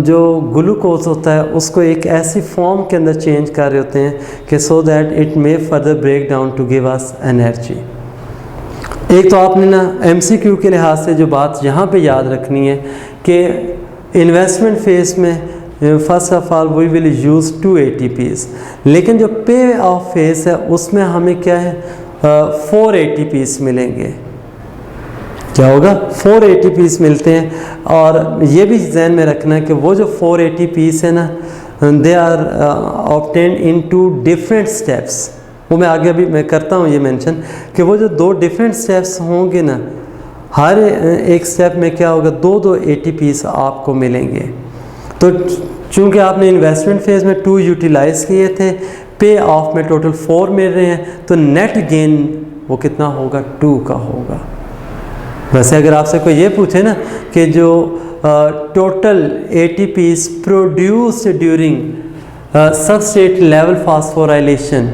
जो ग्लूकोज होता है उसको एक ऐसी फॉर्म के अंदर चेंज कर रहे होते हैं कि so that it may further break down to give us energy. एक तो आपने ना MCQ के लिहाज से जो बात यहाँ पे याद रखनी है कि इन्वेस्टमेंट फेज़ में first of all we will use 2 ATPs, लेकिन जो पे ऑफ फेज़ है उसमें हमें क्या है 4 ATPs मिलेंगे। क्या होगा 4 ATPs मिलते हैं। और ये भी जहन में रखना है कि वो जो 4 ATPs है ना, they are obtained in 2 different steps. वो मैं आगे अभी मैं करता हूँ ये मेंशन कि वो जो 2 डिफरेंट स्टेप्स होंगे ना, हर एक स्टेप में क्या होगा 2-2 ATPs आपको मिलेंगे। तो चूँकि आपने इन्वेस्टमेंट फेज़ में 2 यूटिलाइज़ किए थे, पे ऑफ में टोटल 4 मिल रहे हैं, तो नेट गेन वो कितना होगा 2 का होगा। वैसे अगर आपसे कोई ये पूछे ना कि जो total ATPs produced during substrate level phosphorylation,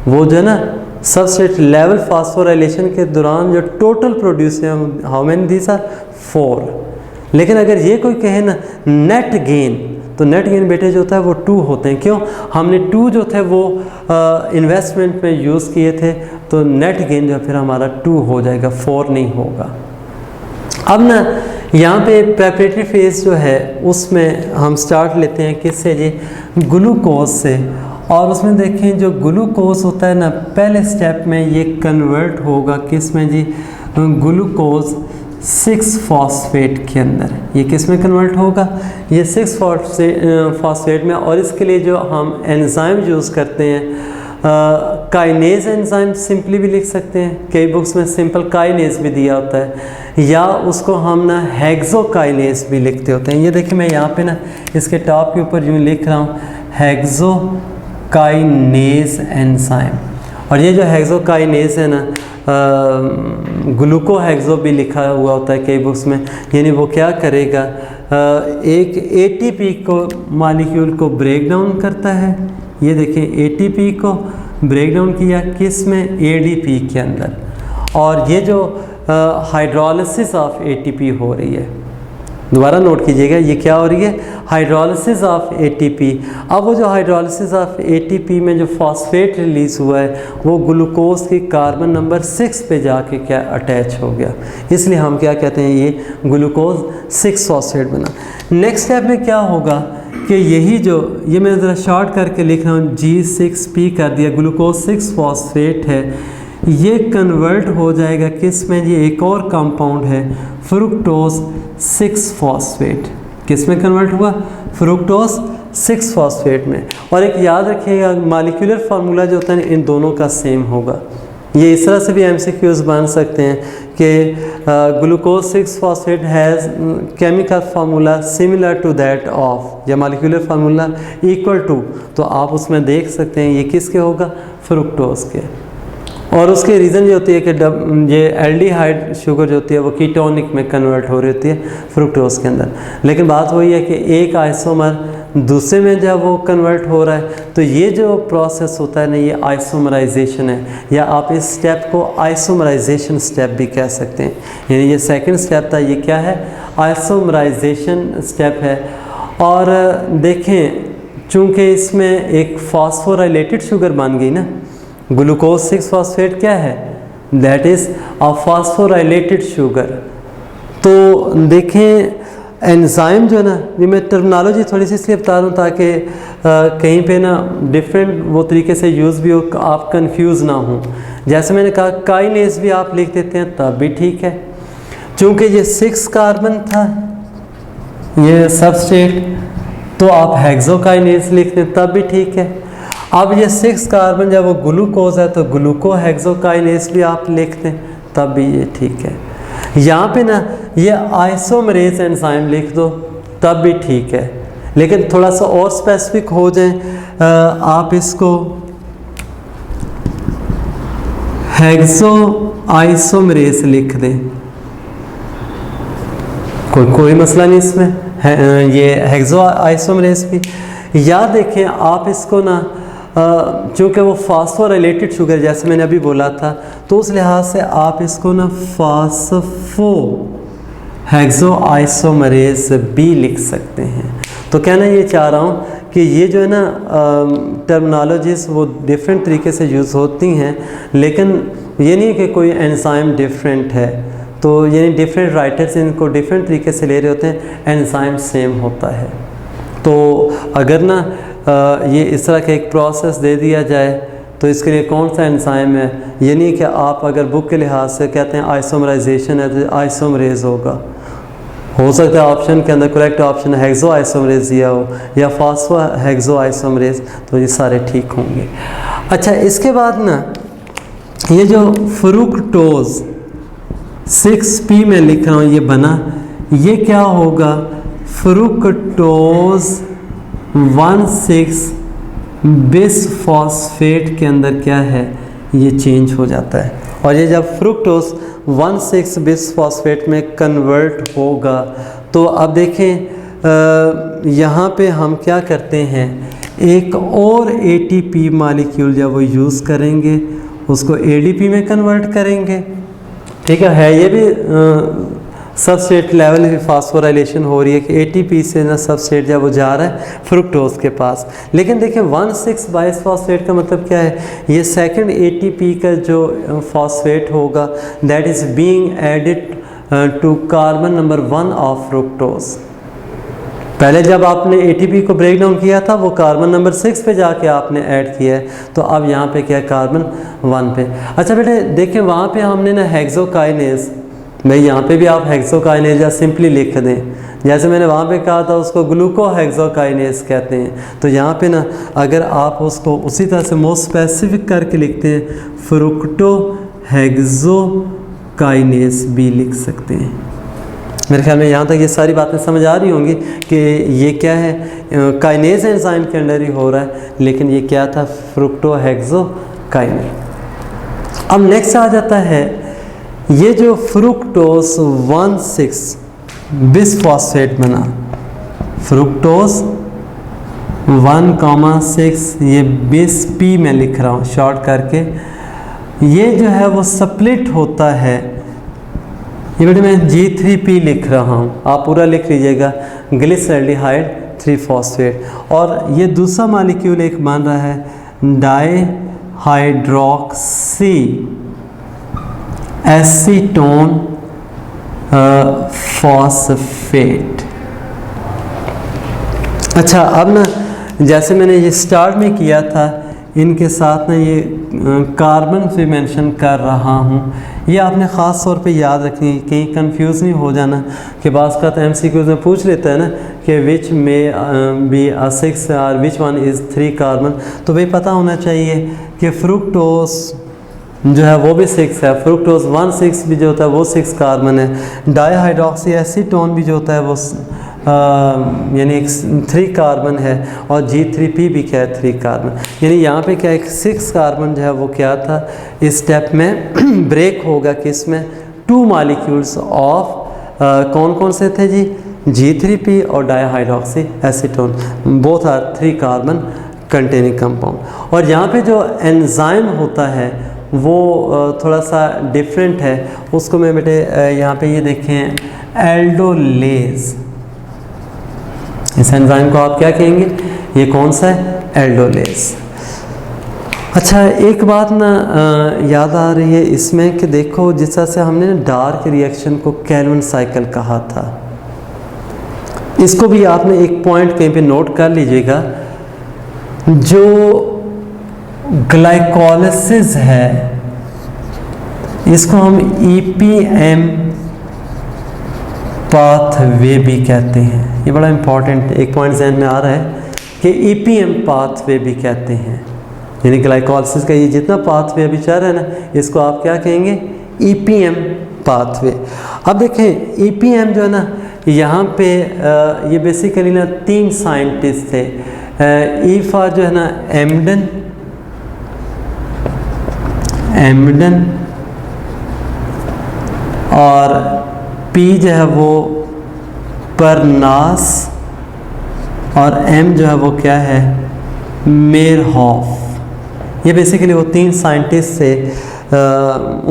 वो जो है ना सबस्ट्रेट लेवल फास्फोराइलेशन के दौरान जो टोटल प्रोड्यूस है हाउ मेनी दीस आर 4। लेकिन अगर ये कोई कहे ना नेट गेन, तो नेट गेन बेटे जो होता है वो 2 होते हैं। क्यों? हमने 2 जो थे वो इन्वेस्टमेंट में यूज़ किए थे, तो नेट गेन जो फिर हमारा 2 हो जाएगा, 4 नहीं होगा। अब ना यहाँ पे प्रेपरेटरी फेज़ जो है उसमें हम स्टार्ट लेते हैं किससे जी, ग्लूकोज से। और उसमें देखें जो ग्लूकोज होता है ना, पहले स्टेप में ये कन्वर्ट होगा किस में जी, ग्लूकोज 6-फॉस्फेट के अंदर। ये किस में कन्वर्ट होगा, ये 6-फॉस्फेट में। और इसके लिए जो हम एंजाइम यूज़ करते हैं, काइनेज एंजाइम सिंपली भी लिख सकते हैं, कई बुक्स में सिंपल काइनेज भी दिया होता है, या उसको हम ना हेक्सोकाइनेज भी लिखते होते हैं। ये देखिए मैं यहाँ पे ना इसके टॉप के ऊपर यूँ लिख रहा हूँ हेक्सोकाइनेज एंजाइम। और ये जो हेक्सोकाइनेज है ना, ग्लूकोहेक्सो भी लिखा हुआ होता है कई बुक्स में, यानी वो क्या करेगा, एक ATP को मॉलिक्यूल को ब्रेक डाउन करता है। ये देखिए ATP को ब्रेक डाउन किया किस में, ADP के अंदर। और ये जो हाइड्रोलिसिस ऑफ ATP हो रही है, दोबारा नोट कीजिएगा ये क्या हो रही है, हाइड्रोलिसिस ऑफ ATP। अब वो जो हाइड्रोलिसिस ऑफ ATP में जो फॉस्फेट रिलीज़ हुआ है वो ग्लूकोज की कार्बन नंबर 6 पे जाके क्या अटैच हो गया, इसलिए हम क्या कहते हैं ये ग्लूकोज 6-फॉस्फेट बना। नेक्स्ट स्टेप में क्या होगा कि यही जो ये मैं ज़रा शॉर्ट करके लिख रहा हूँ G6P कर दिया, ग्लूकोज 6-फॉस्फेट है, ये कन्वर्ट हो जाएगा किस में, ये एक और कंपाउंड है फ्रुक्टोज 6-फॉस्फेट। किस में कन्वर्ट हुआ, फ्रुक्टोज 6-फॉस्फेट में। और एक याद रखिएगा मॉलिक्यूलर फार्मूला जो होता है इन दोनों का सेम होगा। ये इस तरह से भी MCQs बन सकते हैं कि ग्लूकोज 6-फॉस्फेट has chemical formula similar to that of, या मॉलिक्यूलर फार्मूला इक्वल टू, तो आप उसमें देख सकते हैं ये किसके होगा, फ्रुक्टोज के। और उसके रीज़न ये होती है कि ये एल्डिहाइड शुगर जो होती है वो कीटोनिक में कन्वर्ट हो रही होती है फ्रुक्टोज के अंदर। लेकिन बात वही है कि एक आइसोमर दूसरे में जब वो कन्वर्ट हो रहा है, तो ये जो प्रोसेस होता है ना ये आइसोमराइजेशन है, या आप इस स्टेप को आइसोमराइजेशन स्टेप भी कह सकते हैं। यानी ये सेकंड स्टेप था, ये क्या है, आइसोमराइजेशन स्टेप है। और देखें चूँकि इसमें एक फॉस्फोराइलेटेड शुगर बन गई ना, ग्लूकोज 6-फॉस्फेट क्या है, that is a phosphorylated sugar. तो देखें एंजाइम जो है ना, ये मैं टर्मिनोलॉजी थोड़ी सी इसलिए बता रहा हूँ ताकि कहीं पे ना डिफरेंट वो तरीके से यूज़ भी हो, आप कंफ्यूज ना हो। जैसे मैंने कहा काइनेज भी आप लिख देते हैं तब भी ठीक है, चूँकि ये 6 कार्बन था ये सबस्ट्रेट, तो आप हेक्सोकाइनेज लिख दें तब भी ठीक है। अब ये 6 कार्बन जब वो ग्लूकोज है तो ग्लूकोहेक्सोकाइनेज भी आप लिख दें तब भी ये ठीक है। यहाँ पे ना ये आइसोमरेज एंजाइम लिख दो तब भी ठीक है, लेकिन थोड़ा सा और स्पेसिफिक हो जाए, आप इसको हेक्सो आइसोमरेज लिख दें, कोई मसला नहीं इसमें है, ये हेक्सो आइसोमरेज भी। या देखें आप इसको ना, चूँकि वो फास्फोरिलेटेड शुगर जैसे मैंने अभी बोला था, तो उस लिहाज से आप इसको ना फास्फो हेक्सो आइसोमरेज भी लिख सकते हैं। तो कहना ये चाह रहा हूँ कि ये जो है ना टर्मिनोलॉजीज वो डिफरेंट तरीके से यूज़ होती हैं, लेकिन ये नहीं कि कोई एंजाइम डिफरेंट है, तो यानी डिफरेंट राइटर्स इनको डिफरेंट तरीके से ले रहे होते हैं, एंजाइम सेम होता है। तो अगर ना ये इस तरह का एक प्रोसेस दे दिया जाए तो इसके लिए कौन सा एंजाइम है, ये नहीं कि आप अगर बुक के लिहाज से कहते हैं आइसोमराइजेशन है तो आइसोमरेज होगा। हो सकता है ऑप्शन के अंदर करेक्ट ऑप्शन हेक्सो आइसोमरेज दिया हो या फास्फो हेक्सो आइसोमरेज, तो ये सारे ठीक होंगे। अच्छा, इसके बाद ना ये जो फ्रुक्टोज 6P में लिख रहा हूँ ये बना, ये क्या होगा, फ्रुक्टोज 1,6 बिसफॉस्फेट के अंदर क्या है, ये चेंज हो जाता है। और ये जब फ्रुक्टोज 1,6 बिसफॉस्फेट में कन्वर्ट होगा तो अब देखें यहाँ पे हम क्या करते हैं, एक और ATP मॉलिक्यूल जब वो यूज़ करेंगे उसको ADP में कन्वर्ट करेंगे। ठीक है, ये भी सबस्ट्रेट लेवल की फास्फोराइलेशन हो रही है कि ATP से ना सबस्ट्रेट जब वो जा रहा है फ्रुक्टोज के पास। लेकिन देखिए 1,6 बाइसफॉस्फेट का मतलब क्या है, ये सेकंड ATP का जो फॉस्फेट होगा that is being added to carbon number 1 of fructose. पहले जब आपने ATP को ब्रेक डाउन किया था वो कार्बन नंबर 6 पे जाके आपने ऐड किया है, तो अब यहाँ पे क्या है, कार्बन 1 पे। अच्छा बेटे देखें वहाँ पे हमने ना हेक्सोकाइनेज, भाई यहाँ पे भी आप हेक्सोकाइनेज या सिंपली लिख दें, जैसे मैंने वहाँ पे कहा था उसको ग्लूकोहेक्सोकाइनेज कहते हैं, तो यहाँ पे ना अगर आप उसको उसी तरह से मोर स्पेसिफिक करके लिखते हैं फ्रुक्टो हेक्सोकाइनेज भी लिख सकते हैं। मेरे ख्याल में यहाँ तक ये सारी बातें समझ आ रही होंगी कि ये क्या है, काइनेज एंजाइम के अंडर ही हो रहा है, लेकिन ये क्या था, फ्रुक्टो हेक्सोकाइनेज। अब नेक्स्ट आ जाता है ये जो फ्रुक्टोज 1,6 बिसफॉस्फेट बना, फ्रुक्टोज 1,6 ये बिस P में लिख रहा हूँ शॉर्ट करके, ये जो है वो स्प्लिट होता है, ये बेटे मैं G3P लिख रहा हूँ, आप पूरा लिख लीजिएगा, ग्लिसरल्डिहाइड 3 फॉस्फेट। और ये दूसरा मॉलिक्यूल एक बन रहा है डाईहाइड्रोक्सी एसीटोन फॉस्फेट। अच्छा, अब ना जैसे मैंने ये स्टार्ट में किया था, इनके साथ ना ये कार्बन से मेंशन कर रहा हूँ, ये आपने ख़ास तौर पे याद रखनी, कहीं कंफ्यूज नहीं हो जाना कि बाज़ का तो MCQs में पूछ लेता है ना कि विच में बी 6 और विच वन इज़ 3 कार्बन, तो भाई पता होना चाहिए कि फ्रुक्टोज जो है वो भी 6 है, फ्रुक्टोज 1,6 भी जो होता है वो 6 कार्बन है, डाईहाइड्रोक्सी एसीटोन भी जो होता है वो यानी 3 कार्बन है, और G3P भी क्या है 3 कार्बन, यानी यहाँ पे क्या एक 6 कार्बन जो है वो क्या था इस स्टेप में ब्रेक होगा कि इसमें 2 मॉलिक्यूल्स ऑफ कौन कौन से थे जी, G3P और dihydroxy acetone, both are 3 carbon containing compound. और यहाँ पे जो एंजाइम होता है वो थोड़ा सा डिफरेंट है, उसको मैं बेटे यहाँ पे ये देखें एल्डोलेज, इस एंजाइम को आप क्या कहेंगे, ये कौन सा है, एल्डोलेज। अच्छा, एक बात ना याद आ रही है इसमें कि देखो जिस तरह से हमने डार्क रिएक्शन को कैल्विन साइकिल कहा था, इसको भी आपने एक पॉइंट कहीं पे नोट कर लीजिएगा, जो ग्लाइकोलिसिस है इसको हम EPM पाथवे भी कहते हैं। ये बड़ा इंपॉर्टेंट एक पॉइंट जहन में आ रहा है कि EPM पाथवे भी कहते हैं, यानी ग्लाइकोलिसिस का ये जितना पाथवे अभी चल रहा है ना, इसको आप क्या कहेंगे, EPM पाथवे। अब देखें EPM जो है ना, यहाँ पे ये बेसिकली ना 3 साइंटिस्ट थे, ईफा जो है ना एमडन और P जो है वो परनास और M जो है वो क्या है, मेयरहोफ। ये बेसिकली वो 3 साइंटिस्ट थे,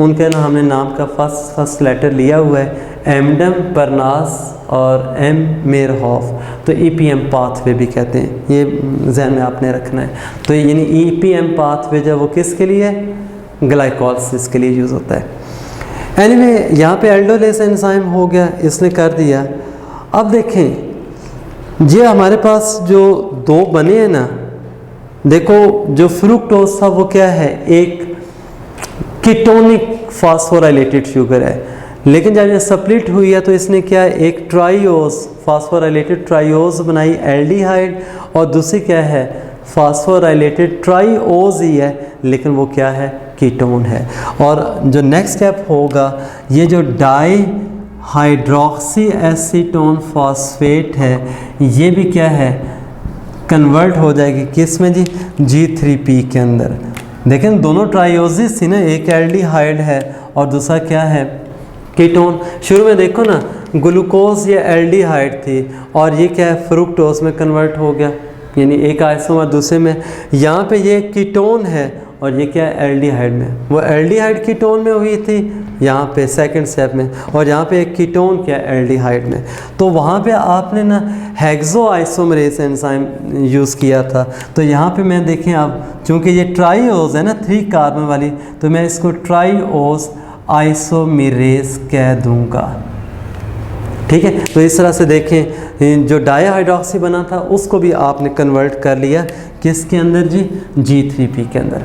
उनके ना हमने नाम का फर्स्ट लेटर लिया हुआ है, एमडम, परनास और M मेयरहोफ। तो EPM पाथवे भी कहते हैं, ये जहन में आपने रखना है। तो यानी EPM पाथवे जो वो किसके लिए, ग्लाइकोलिसिस के लिए यूज़ होता है। एनीवे यहाँ पे एल्डोलेस एंजाइम हो गया, इसने कर दिया। अब देखें ये हमारे पास जो 2 बने हैं ना, देखो जो फ्रुक्टोज था वो क्या है, एक कीटोनिक फॉस्फोराइलेटेड शुगर है, लेकिन जब ये स्प्लिट हुई है तो इसने क्या है, एक ट्राइओज, फॉस्फोराइलेटेड ट्राइओज बनाई एल्डिहाइड, और दूसरी क्या है, फॉस्फोराइलेटेड ट्राइओज ही है, लेकिन वो क्या है, कीटोन है। और जो नेक्स्ट स्टेप होगा, ये जो डाई हाइड्रोक्सी एसीटोन फॉस्फेट है, ये भी क्या है, कन्वर्ट हो जाएगी किस में जी, G3P के अंदर। देखें दोनों ट्राइओजिस थी ना, एक एल्डिहाइड है और दूसरा क्या है, कीटोन। शुरू में देखो ना, ग्लूकोज ये एल्डिहाइड थी और ये क्या है, फ्रुक्टोज में कन्वर्ट हो गया, यानी एक आइसोमर दूसरे में। यहाँ पे ये कीटोन है और ये क्या है, एल्डिहाइड में। वो एल्डिहाइड कीटोन में हुई थी यहाँ पे सेकंड स्टेप में, और यहाँ पे एक कीटोन क्या है, एल्डिहाइड में। तो वहाँ पे आपने ना हेक्सो आइसोमरेज एंजाइम यूज़ किया था। तो यहाँ पे मैं देखें अब, चूँकि ये ट्राइओज है ना 3 कार्बन वाली, तो मैं इसको ट्राइओज आइसोमेरेज कह दूँगा, ठीक है। तो इस तरह से देखें जो डाईहाइड्रोक्सी बना था उसको भी आपने कन्वर्ट कर लिया किसके अंदर जी, G3P के अंदर।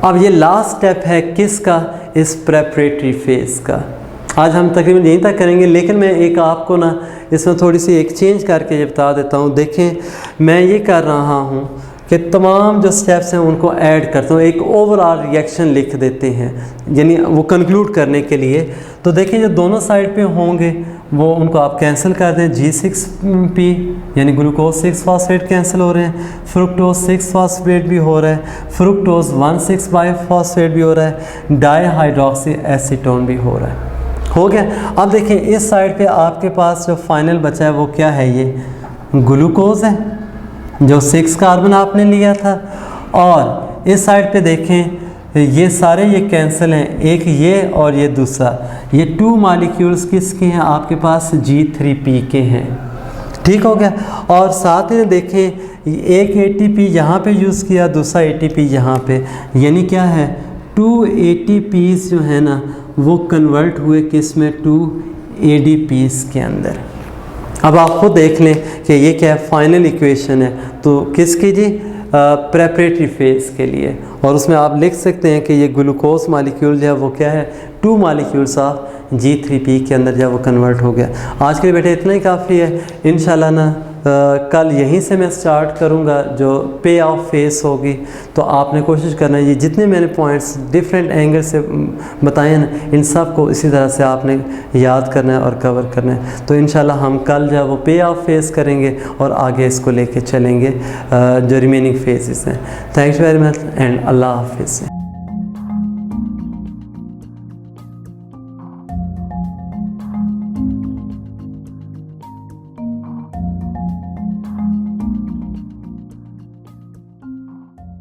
अब ये लास्ट स्टेप है किसका, इस प्रेपरेटरी फेज का। आज हम तकरीबन यहीं तक करेंगे, लेकिन मैं एक आपको ना इसमें थोड़ी सी एक चेंज करके बता देता हूँ। देखें मैं ये कर रहा हूँ कि तमाम जो स्टेप्स हैं उनको ऐड करता हूँ, एक ओवरऑल रिएक्शन लिख देते हैं, यानी वो कंक्लूड करने के लिए। तो देखें जो दोनों साइड पे होंगे वो उनको आप कैंसिल कर दें, G6P यानी ग्लूकोज 6 फॉस्फेट कैंसिल हो रहे हैं, फ्रुक्टोज 6 फॉस्फेट भी हो रहा है, फ्रुक्टोज 1,6 बाइफॉस्फेट भी हो रहा है, डाईहाइड्रोक्सी एसीटोन भी हो रहा है। हो गया। अब देखें इस साइड पे आपके पास जो फाइनल बचा है वो क्या है, ये ग्लूकोज है जो 6 कार्बन आपने लिया था, और इस साइड पे देखें ये सारे ये कैंसिल हैं, एक ये और ये दूसरा, ये 2 मॉलिक्यूल्स किसके हैं आपके पास, G3P के हैं, ठीक हो गया। और साथ ही देखें एक ATP यहाँ पे यूज़ किया, दूसरा ATP यहाँ पे, यानी क्या है 2 ATPs जो है ना वो कन्वर्ट हुए किस में, 2 ADPs के अंदर। अब आप खुद देख लें कि ये क्या है, फाइनल इक्वेशन है तो किसकी जी, प्रेपरेटरी फेज के लिए। और उसमें आप लिख सकते हैं कि ये ग्लूकोज मॉलिक्यूल जो है वो क्या है, 2 मॉलिक्यूल्स ऑफ G3P के अंदर जो है वो कन्वर्ट हो गया। आज के लिए बेटे इतना ही काफ़ी है। इंशाल्लाह ना कल यहीं से मैं स्टार्ट करूंगा जो पे ऑफ फेस होगी। तो आपने कोशिश करना है ये जितने मैंने पॉइंट्स डिफरेंट एंगल से बताए हैं ना, इन सब को इसी तरह से आपने याद करना है और कवर करना है। तो इंशाल्लाह हम कल जो है वो पे ऑफ फेस करेंगे और आगे इसको लेके चलेंगे जो रिमेनिंग फेजेस हैं। थैंक्स वेरी मच एंड अल्लाह हाफिज़।